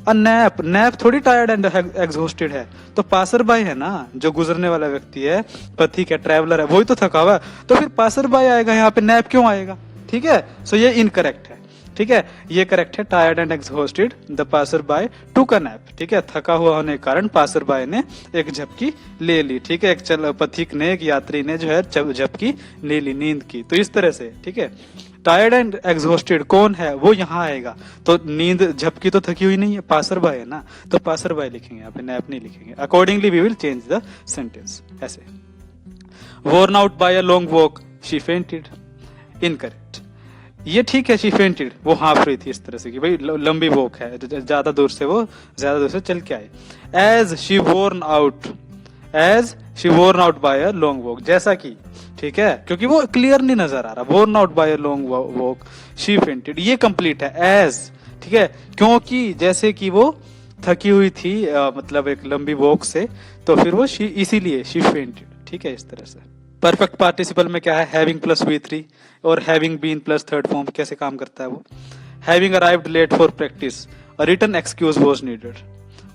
अ नैप, नैप थोड़ी टायर्ड एंड एग्जॉस्टेड है, तो पासर बाय है ना, जो गुजरने वाला व्यक्ति है, पथिक है, ट्रैवलर है, वही तो थका हुआ है। तो फिर पासर बाय आएगा यहाँ पे, नैप क्यों आएगा? ठीक है, सो ये इनकरेक्ट है, ठीक है, ये करेक्ट है। Tired and exhausted the passer by took a nap, ठीक है, थका हुआ होने के कारण पासर बाय ने एक झपकी ले ली, ठीक है, एक पथिक ने, एक यात्री ने जो है झपकी ले ली, नींद की। तो इस तरह से, ठीक है, टायर्ड एंड एग्जॉस्टेड कौन है? वो यहाँ आएगा। तो नींद, झपकी तो थकी हुई नहीं है, पासर बाय है ना, तो पासर बाय लिखेंगे यहाँ पे, नैप नहीं लिखेंगे। Accordingly we will change the sentence ऐसे। worn out by a long walk she fainted, incorrect. ये ठीक है, शी फेंटेड, वो हाँफ रही थी इस तरह से कि भाई लंबी वॉक है, ज्यादा दूर से चल के आए। As she worn out by a long walk, जैसा कि, ठीक है, क्योंकि वो क्लियर नहीं नजर आ रहा। Worn out by a long walk she fainted, ये कंप्लीट है। एज, ठीक है, क्योंकि जैसे कि वो थकी हुई थी, मतलब एक लंबी वॉक से, तो फिर वो इसीलिए शी फेंटेड, ठीक है, इस तरह से। परफेक्ट पार्टिसिपल में क्या है? हैविंग प्लस V3 और having been plus third form. कैसे काम करता है वो? Having arrived late for practice, a written excuse was needed.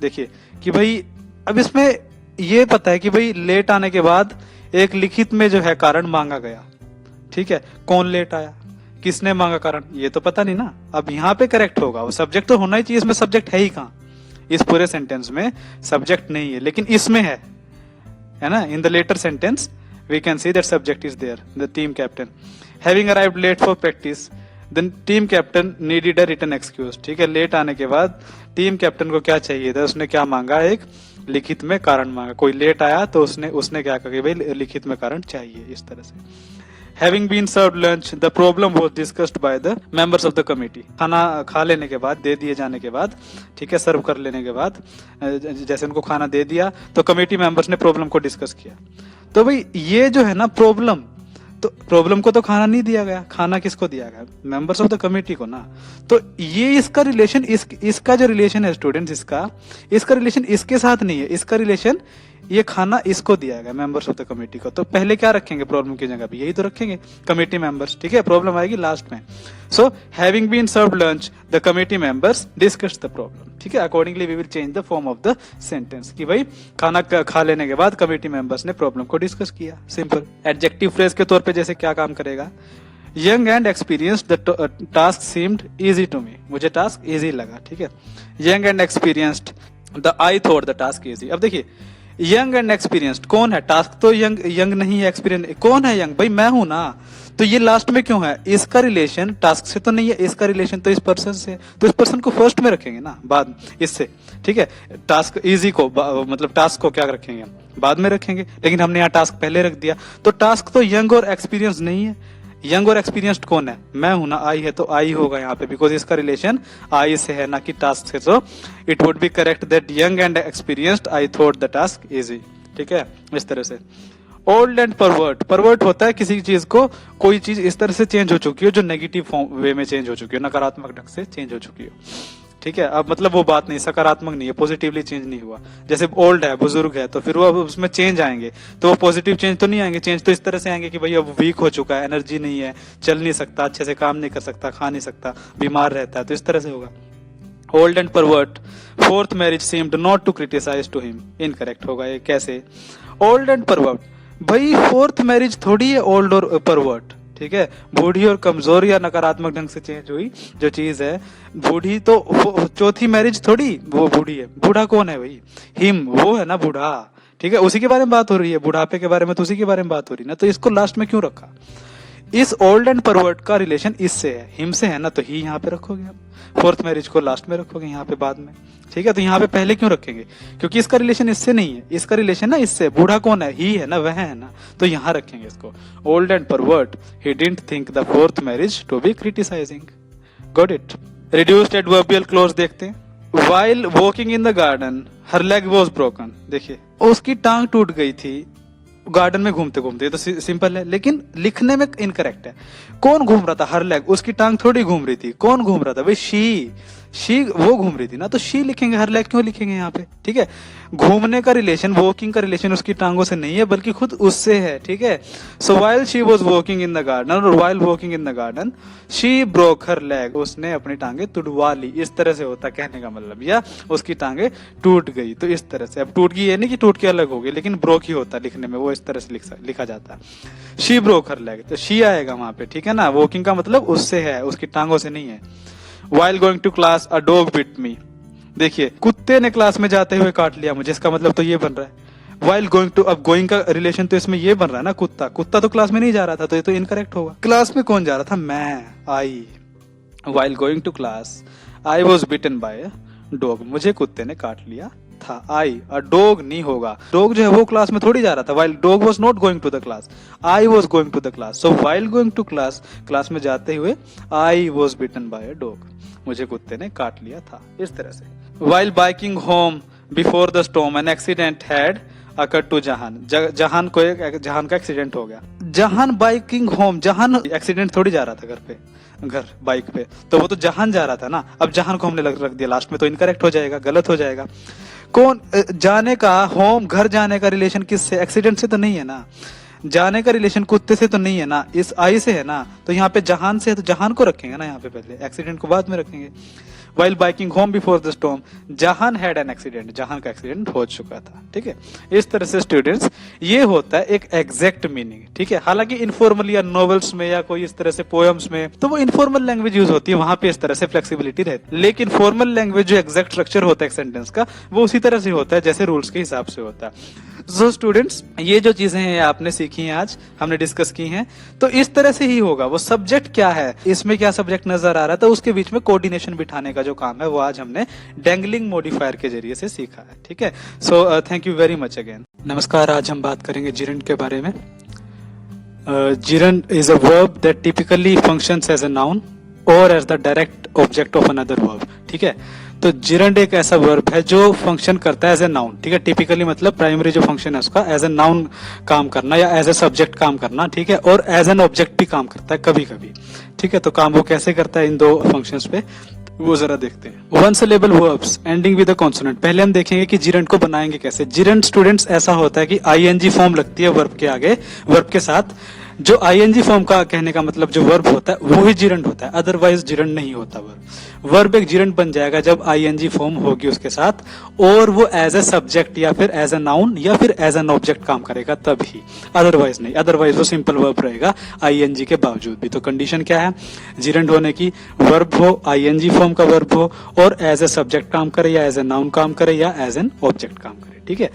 देखिए कि भाई अब इसमें ये पता है कि भाई लेट आने के बाद एक लिखित में जो है कारण मांगा गया, ठीक है, कौन लेट आया, किसने मांगा कारण, ये तो पता नहीं ना। अब यहाँ पे करेक्ट होगा, वो सब्जेक्ट तो होना ही चाहिए, इसमें सब्जेक्ट है ही कहाँ? इस पूरे सेंटेंस में सब्जेक्ट नहीं है, लेकिन इसमें है ना। In the latter sentence we can see that subject is there, the team captain having arrived late for practice, then team captain needed a written excuse, ठीक है, लेट आने के बाद टीम कैप्टन को क्या चाहिए था? उसने क्या मांगा? एक लिखित में कारण मांगा। कोई लेट आया तो उसने क्या कहा कि भाई लिखित में कारण चाहिए, इस तरह से। Having been served lunch, the problem was discussed by the members of the committee. खाना खा लेने के बाद, दे दिए जाने के बाद, ठीक है, सर्व कर लेने के बाद, जैसे उनको खाना दे दिया तो कमेटी मेंबर्स ने प्रॉब्लम को डिस्कस किया। तो भाई ये जो है ना प्रॉब्लम, तो प्रॉब्लम को तो खाना नहीं दिया गया, खाना किसको दिया गया? मेंबर्स ऑफ द कमेटी को ना। तो ये इसका रिलेशन, इसका जो रिलेशन है स्टूडेंट्स, इसका रिलेशन इसके साथ नहीं है, इसका रिलेशन ये खाना इसको दिया गया, मेंबर्स ऑफ द कमेटी को। तो पहले क्या रखेंगे प्रॉब्लम की जगह पे? यही तो रखेंगे, कमेटी मेंबर्स, ठीक है, प्रॉब्लम आएगी लास्ट में। So having been served lunch the committee members discussed the problem, ठीक है। Accordingly we will change the form of the sentence कि भाई खाना खा लेने के बाद कमेटी मेंबर्स ने प्रॉब्लम को डिस्कस किया, सिंपल। एडजेक्टिव फ्रेज के तौर पे जैसे क्या काम करेगा? Young and experienced the task seemed easy to me, मुझे टास्क इजी लगा, ठीक है। Young and experienced the I thought the task easy. अब देखिए यंग एंड एक्सपीरियंस्ड कौन है? टास्क तो यंग नहीं है, एक्सपीरियंस कौन है? यंग, भाई मैं हूं ना। तो ये लास्ट में क्यों है? इसका रिलेशन टास्क से तो नहीं है, इसका रिलेशन तो इस पर्सन से है, तो इस पर्सन को फर्स्ट में रखेंगे ना, बाद इससे, ठीक है। टास्क इजी को मतलब टास्क को क्या रखेंगे हम? बाद में रखेंगे, लेकिन हमने यहाँ टास्क पहले रख दिया। तो टास्क तो यंग और एक्सपीरियंस नहीं है। यंग और एक्सपीरियंस्ड कौन है? मैं हूं ना, आई है, तो आई होगा यहाँ पे, बिकॉज इसका रिलेशन आई से है ना कि टास्क से। तो it would be correct that young and experienced I thought the task easy, ठीक है, इस तरह से। ओल्ड एंड परवर्ट, परवर्ट होता है किसी चीज को, कोई चीज इस तरह से चेंज हो चुकी हो जो नेगेटिव फॉर्म वे में चेंज हो चुकी हो, नकारात्मक ढंग से चेंज हो चुकी हो, ठीक है। अब मतलब वो बात नहीं, सकारात्मक नहीं है, पॉजिटिवली चेंज नहीं हुआ। जैसे ओल्ड है, बुजुर्ग है, तो फिर वो अब उसमें चेंज आएंगे, तो वो पॉजिटिव चेंज तो नहीं आएंगे। चेंज तो इस तरह से आएंगे कि भाई अब वीक हो चुका है, एनर्जी नहीं है, चल नहीं सकता, अच्छे से काम नहीं कर सकता, खा नहीं सकता, बीमार रहता है, तो इस तरह से होगा। Old and pervert, fourth marriage seemed not to criticise to him, incorrect होगा ये। कैसे? ओल्ड एंड परवर्ट, भाई फोर्थ मैरिज थोड़ी है ओल्ड और परवर्ट, ठीक है। बूढ़ी और कमजोर या नकारात्मक ढंग से चेंज हुई जो चीज है, बूढ़ी तो चौथी मैरिज थोड़ी वो बूढ़ी है। बूढ़ा कौन है भाई? हिम, वो है ना बूढ़ा, ठीक है, उसी के बारे में बात हो रही है, बुढ़ापे के बारे में तो उसी के बारे में बात हो रही है ना, तो इसको लास्ट में क्यों रखा? इस ओल्ड एंड परवर्ट का रिलेशन इससे है, हिम से है ना, तो ही यहाँ पे रखोगे आप। फोर्थ मैरिज को लास्ट में रखोगे यहाँ पे बाद में, ठीक है। तो यहाँ पे पहले क्यों रखेंगे? क्योंकि इसका रिलेशन इससे नहीं है, इसका रिलेशन ना इससे। बूढ़ा कौन है? ही है ना, वह है ना, तो यहाँ रखेंगे इसको। Old and pervert, he didn't think the fourth marriage to be criticising. Got it? Reduced adverbial clause देखते हैं। While walking in the garden, her leg was broken. देखिए, उसकी टांग टूट गई थी गार्डन में घूमते घूमते, तो सिंपल है, लेकिन लिखने में इनकरेक्ट है। कौन घूम रहा था? हर लेग, उसकी टांग थोड़ी घूम रही थी। कौन घूम रहा था भाई? शी वो घूम रही थी ना, तो शी लिखेंगे, हर लेग क्यों लिखेंगे यहाँ पे, ठीक है। घूमने का रिलेशन, वॉकिंग का रिलेशन उसकी टांगों से नहीं है, बल्कि खुद उससे है, ठीक है। So while she was walking in the garden, और while walking in the garden she broke her leg, उसने अपनी टांगे तुड़वा ली, इस तरह से होता कहने का मतलब, या उसकी टांगे टूट गई, तो इस तरह से। अब टूट गई ये नहीं कि टूट के अलग हो गई, लेकिन ब्रोक ही होता लिखने में, वो इस तरह से लिखा जाता है। शी ब्रोक हर लेग, तो शी आएगा वहां पे, ठीक है ना। वॉकिंग का मतलब उससे है, उसकी टांगों से नहीं है। While going to class, a dog bit me. देखिए, कुत्ते ने क्लास में जाते हुए काट लिया मुझे, इसका मतलब तो ये बन रहा है। While going to, अब going का रिलेशन तो इसमें ये बन रहा है ना, कुत्ता तो क्लास में नहीं जा रहा था, तो ये तो इनकरेक्ट होगा। क्लास में कौन जा रहा था? मैं, आई। While going to class, I was bitten by a dog. मुझे कुत्ते ने काट लिया था। आई, अ डॉग नहीं होगा, डॉग जो है वो क्लास में थोड़ी जा रहा था। While dog was not going to the class, I was going to the class. So while going to class, class में जाते हुए, I was bitten by a dog, मुझे कुत्ते ने काट लिया था, इस तरह से। While biking home before the storm, an accident had occurred to Jahan, Jahan का एक्सीडेंट हो गया। जहान बाइकिंग होम, जहान एक्सीडेंट थोड़ी जा रहा था घर बाइक पे, तो वो तो जहान जा रहा था ना। अब जहान को हमने रख दिया लास्ट में, तो इनकरेक्ट हो जाएगा, गलत हो जाएगा। कौन जाने का, होम घर जाने का रिलेशन किससे? एक्सीडेंट से तो नहीं है ना, जाने का रिलेशन कुत्ते से तो नहीं है ना, इस आई से है ना, तो यहाँ पे जहान से है, तो जहान को रखेंगे ना यहाँ पे पहले, एक्सीडेंट को बाद में रखेंगे। While biking home before the storm, जहान had an accident, जहान का एक्सीडेंट हो चुका था, ठीक है। इस तरह से स्टूडेंट्स, ये होता है एक एग्जैक्ट मीनिंग, ठीक है। हालांकि इनफॉर्मल या नॉवेल्स में या कोई इस तरह से पोएम्स में, तो वो इनफॉर्मल लैंग्वेज यूज होती है, वहां पे इस तरह से फ्लेक्सिबिलिटी रहती है। लेकिन फॉर्मल लैंग्वेज जो एग्जैक्ट स्ट्रक्चर होता है एक सेंटेंस का, वो उसी तरह से होता है जैसे रूल्स के हिसाब से होता है। सो स्टूडेंट्स, ये जो चीजें हैं आपने सीखी हैं, आज हमने डिस्कस की हैं, तो इस तरह से ही होगा। वो सब्जेक्ट क्या है, इसमें क्या सब्जेक्ट नजर आ रहा था, उसके बीच में कोऑर्डिनेशन बिठाने का जो काम है, वो आज हमने डैंगलिंग मॉडिफायर के जरिए से सीखा है, ठीक है। So thank you very much again. नमस्कार, आज हम बात करेंगे जिरंड के बारे में। Gerund is a verb that typically functions as a noun और as the direct object of another verb, ठीक है। तो जिरंड एक ऐसा वर्ब है जो फंक्शन करता है एज ए नाउन, ठीक है। टिपिकली मतलब प्राइमरी जो फंक्शन है उसका एज ए नाउन काम करना या एज ए सब्जेक्ट काम करना, ठीक है, और एज एन ऑब्जेक्ट भी काम करता है कभी कभी, ठीक है। तो काम वो कैसे करता है इन दो फंक्शंस पे, वो जरा देखते हैं। One syllable verbs ending with a consonant, पहले हम देखेंगे कि जिरंड को बनाएंगे कैसे। जिरंड स्टूडेंट्स ऐसा होता है कि आईएनजी फॉर्म लगती है वर्ब के आगे, वर्ब के साथ। जो आईएनजी फॉर्म का कहने का मतलब जो वर्ब होता है वो ही जिरंड होता है, अदरवाइज जिरंड नहीं होता वर्ब। वर्ब एक जिरंड बन जाएगा जब आईएनजी फॉर्म होगी उसके साथ, और वो एज ए सब्जेक्ट या फिर एज ए नाउन या फिर एज एन ऑब्जेक्ट काम करेगा तभी, अदरवाइज नहीं। अदरवाइज वो सिंपल वर्ब रहेगा आईएनजी के बावजूद भी। तो कंडीशन क्या है जिरंड होने की? वर्ब हो, आईएनजी फॉर्म का वर्ब हो, और एज ए सब्जेक्ट काम करे या एज ए नाउन काम करे या एज एन ऑब्जेक्ट काम करे। ठीक है।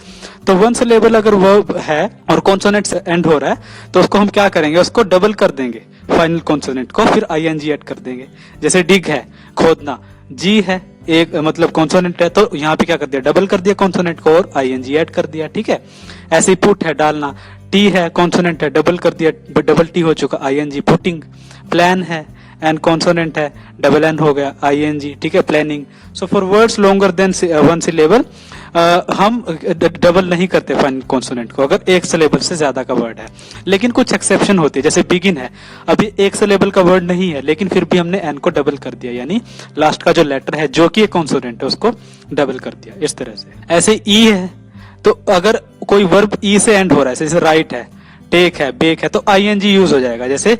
तो वन सिलेबल अगर वर्ब है और कॉन्सोनेंट से एंड हो रहा है तो उसको हम क्या करेंगे, उसको डबल कर देंगे फाइनल कॉन्सोनेंट को, फिर आईएनजी ऐड कर देंगे। जैसे डिग है खोदना, जी है एक मतलब कॉन्सोनेंट है तो यहाँ पे क्या कर दिया, डबल कर दिया कॉन्सोनेंट को और आईएनजी ऐड कर दिया, ठीक है। ऐसे ही पुट है डालना, टी है कॉन्सोनेंट है, डबल कर दिया, डबल टी हो चुका आईएनजी पुटिंग। प्लान है एन कॉन्सोनेंट है, डबल एन हो गया आईएनजी, ठीक है, planning. So for words longer than one syllable हम डबल नहीं करते फाइनल कॉन्सोनेंट को अगर एक सिलेबल से ज्यादा का वर्ड है। लेकिन कुछ एक्सेप्शन होती है, जैसे बिगिन है, अभी एक सिलेबल का वर्ड नहीं है लेकिन फिर भी हमने एन को डबल कर दिया, यानी लास्ट का जो लेटर है जो कि एक कॉन्सोनेंट है उसको डबल कर दिया, इस तरह से। ऐसे ई है तो अगर कोई वर्ब ई से एंड हो रहा है, जैसे राइट है, टेक है, बेक है, तो आईएनजी यूज हो जाएगा। जैसे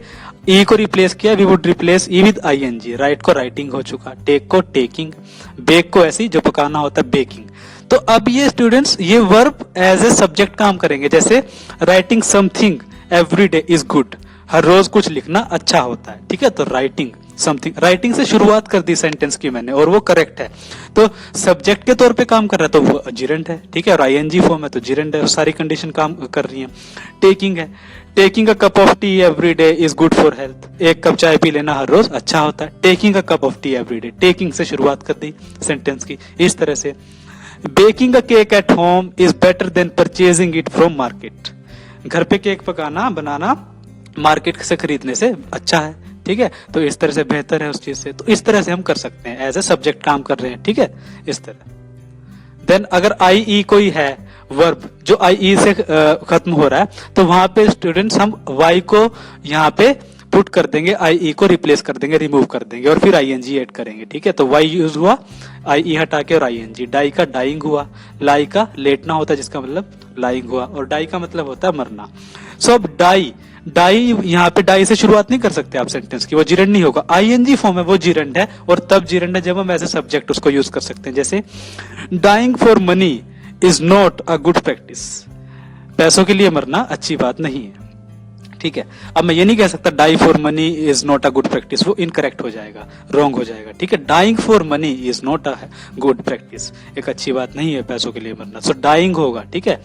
ई को रिप्लेस किया, we would replace E with ING. Write को राइटिंग हो चुका, टेक को टेकिंग, बेक को ऐसी जो पकाना होता है बेकिंग। तो अब ये स्टूडेंट्स ये वर्ब एज ए सब्जेक्ट काम करेंगे। जैसे writing something every day is good, हर रोज कुछ लिखना अच्छा होता है, ठीक है। तो राइटिंग समथिंग, राइटिंग से शुरुआत कर दी सेंटेंस की मैंने और वो करेक्ट है, तो सब्जेक्ट के तौर पे काम कर रहा है तो वो जिरेंट है, ठीक है। और आईएनजी फॉर्म है तो जिरेंट है, सारी कंडीशन काम कर रही है। टेकिंग है, taking a cup of T every day is good for health, एक कप चाय पी लेना हर रोज अच्छा होता है। Taking a cup of T every day, taking से शुरुआत कर दी सेंटेंस की, इस तरह से। Baking a cake at home is better than purchasing it from market, घर पे केक पकाना बनाना मार्केट से खरीदने से अच्छा है, ठीक है। तो इस तरह से बेहतर है उस चीज से, तो इस तरह से हम कर सकते हैं, एज ए सब्जेक्ट काम कर रहे हैं, ठीक है, इस तरह। देन अगर आई ई कोई है वर्ब जो आई ई से खत्म हो रहा है तो वहां पे स्टूडेंट्स हम वाई को यहाँ पे पुट कर देंगे, आई ई को रिप्लेस कर देंगे, रिमूव कर देंगे और फिर आईएनजी ऐड करेंगे, ठीक है। तो वाई यूज हुआ, आई ई हटा के और आईएनजी। डाई का डाइंग हुआ, लाई का लेटना होता है जिसका मतलब लाइंग हुआ, और डाई का मतलब होता है मरना। सो अब डाई, डाई यहाँ पे डाई से शुरुआत नहीं कर सकते आप सेंटेंस की, वो जिरेंट नहीं होगा। आईएनजी फॉर्म है वो जिरेंट है, और तब जिरेंट है जब हम एज ए सब्जेक्ट उसको यूज कर सकते हैं। जैसे dying for money is not a good practice, पैसों के लिए मरना अच्छी बात नहीं है, ठीक है। अब मैं ये नहीं कह सकता die for money is not a good practice, वो इनकरेक्ट हो जाएगा, रॉन्ग हो जाएगा, ठीक है। Dying for money is not a good practice, एक अच्छी बात नहीं है पैसों के लिए मरना, सो डाइंग होगा, ठीक है।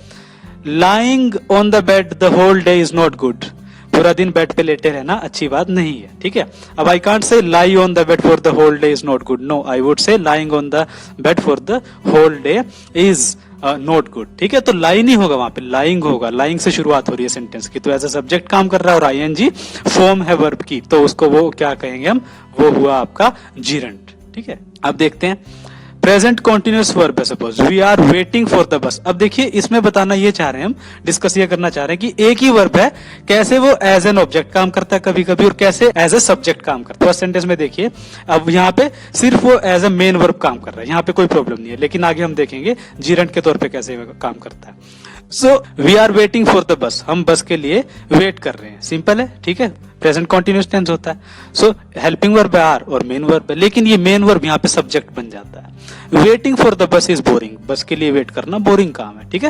Lying on the bed the whole day is not good, पूरा दिन बेड पे लेटे रहना अच्छी बात नहीं है, ठीक है। अब I can't say lie on the bed for the whole day is not good, no, I would say lying on the bed for the whole day is not good, ठीक है। तो लाई नहीं होगा वहां पे, लाइंग होगा, लाइंग से शुरुआत हो रही है सेंटेंस की, तो एज अ सब्जेक्ट काम कर रहा है और आईएनजी फॉर्म है वर्ब की, तो उसको वो क्या कहेंगे हम, वो हुआ आपका जिरेंट, ठीक है। अब देखते हैं प्रेजेंट कॉन्टिन्यूअस वर्ब है, suppose we are waiting for the bus. अब देखिए इसमें बताना ये चाह रहे हैं हम, डिस्कस ये करना चाह रहे हैं कि एक ही वर्ब है कैसे वो एज एन ऑब्जेक्ट काम करता है कभी कभी और कैसे एज ए सब्जेक्ट काम करता है। फर्स्ट सेंटेंस में देखिए, अब यहाँ पे सिर्फ वो एज ए मेन वर्ब काम कर रहा है, यहाँ पे कोई प्रॉब्लम नहीं है, लेकिन आगे हम देखेंगे जिरेंट के तौर पे कैसे काम करता है। So we are waiting for the bus, हम बस के लिए वेट कर रहे हैं, सिंपल है, ठीक है। प्रेजेंट कॉन्टिन्यूअस टेंस होता है, सो हेल्पिंग वर्ब है आर और मेन वर्ब है, लेकिन ये मेन वर्ब यहाँ पे सब्जेक्ट बन जाता है। वेटिंग फॉर द बस इज बोरिंग, बस के लिए वेट करना बोरिंग काम है, ठीक है।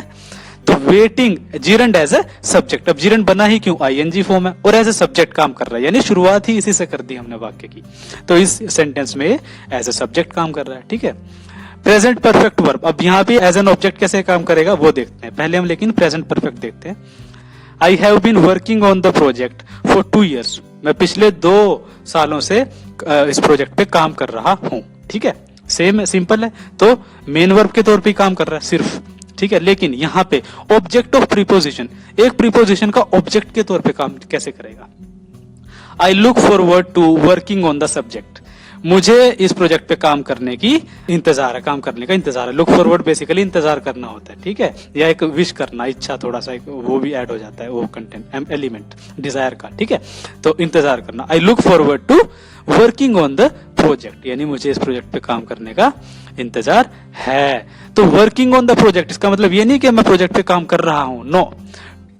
तो वेटिंग जिरेंट एज ए सब्जेक्ट, अब जिरेंट बना ही क्यों, आईएनजी फॉर्म है और एज ए सब्जेक्ट काम कर रहा है, यानी शुरुआत ही इसी से कर दी हमने वाक्य की, तो इस सेंटेंस में एज ए सब्जेक्ट काम कर रहा है, ठीक है। प्रेजेंट परफेक्ट वर्ब, अब यहाँ पे एज एन ऑब्जेक्ट कैसे काम करेगा वो देखते हैं, पहले हम लेकिन प्रेजेंट परफेक्ट देखते हैं। I have been working on the project for 2 years, मैं पिछले 2 सालों से इस प्रोजेक्ट पे काम कर रहा हूं, ठीक है। सेम सिंपल है, तो मेन वर्ब के तौर पे काम कर रहा है सिर्फ, ठीक है। लेकिन यहाँ पे ऑब्जेक्ट ऑफ प्रीपोजिशन, एक प्रीपोजिशन का ऑब्जेक्ट के तौर पे काम कैसे करेगा। I look forward to working on the subject, मुझे इस प्रोजेक्ट पे काम करने की इंतजार है, काम करने का इंतजार है। लुक फॉरवर्ड बेसिकली इंतजार करना होता है, ठीक है, या एक विश करना, इच्छा, थोड़ा सा वो भी ऐड हो जाता है, वो कंटेंट एलिमेंट डिजायर का, ठीक है। तो इंतजार करना, I look forward to working on the project, यानी मुझे इस प्रोजेक्ट पे काम करने का इंतजार है। तो वर्किंग ऑन द प्रोजेक्ट इसका मतलब ये नहीं कि मैं प्रोजेक्ट पे काम कर रहा हूं, नो।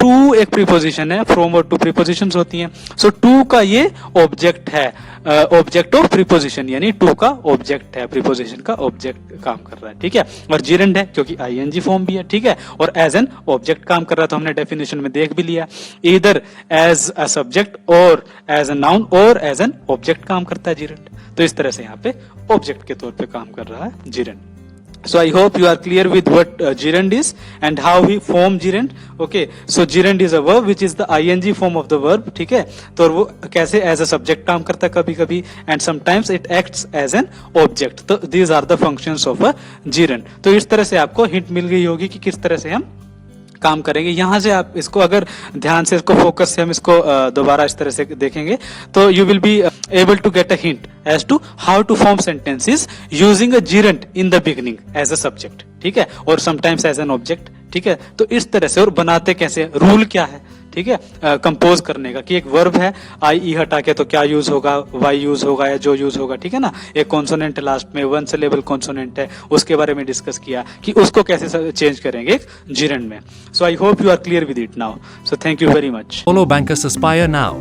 टू एक प्रीपोजिशन है, फ्रॉम और टू प्रीपोजिशंस होती हैं, सो टू का ये ऑब्जेक्ट है, ऑब्जेक्ट ऑफ प्रीपोजिशन, यानी टू का ऑब्जेक्ट है, प्रीपोजिशन का ऑब्जेक्ट काम कर रहा है, ठीक है। और जिरेंट है क्योंकि आईएनजी फॉर्म भी है, ठीक है, और एज एन ऑब्जेक्ट काम कर रहा है, तो हमने डेफिनेशन में देख भी लिया, इधर एज अ सब्जेक्ट और एज अ नाउन और एज एन ऑब्जेक्ट काम करता है जिरेंट, तो इस तरह से यहाँ पे ऑब्जेक्ट के तौर पे काम कर रहा है जिरेंट। So I hope you are clear with what gerund is and how we form gerund. Okay, so gerund is a verb which is the ing form of the verb. ठीक है, तो वो कैसे as a subject काम करता है कभी कभी, and sometimes it acts as an object. तो these are the functions of a gerund. तो इस तरह से आपको हिंट मिल गई होगी कि किस तरह से हम काम करेंगे. यहाँ से आप इसको अगर ध्यान से इसको फोकस से हम इसको दोबारा इस तरह से देखेंगे तो you will be able to get a hint as to how to form sentences using a gerund in the beginning as a subject. ठीक है, और समटाइम्स एज एन ऑब्जेक्ट. ठीक है, तो इस तरह से. और बनाते कैसे, रूल क्या है. ठीक है, कंपोज करने का कि एक वर्ब है, आई ई हटा के तो क्या यूज होगा, वाई यूज होगा या जो यूज होगा. ठीक है ना, एक कॉन्सोनेंट लास्ट में, वन सिलेबल कॉन्सोनेंट है, उसके बारे में डिस्कस किया कि उसको कैसे चेंज करेंगे एक gerund में. So I hope you are clear with it now. So thank you very much. Follow Bankers Aspire now.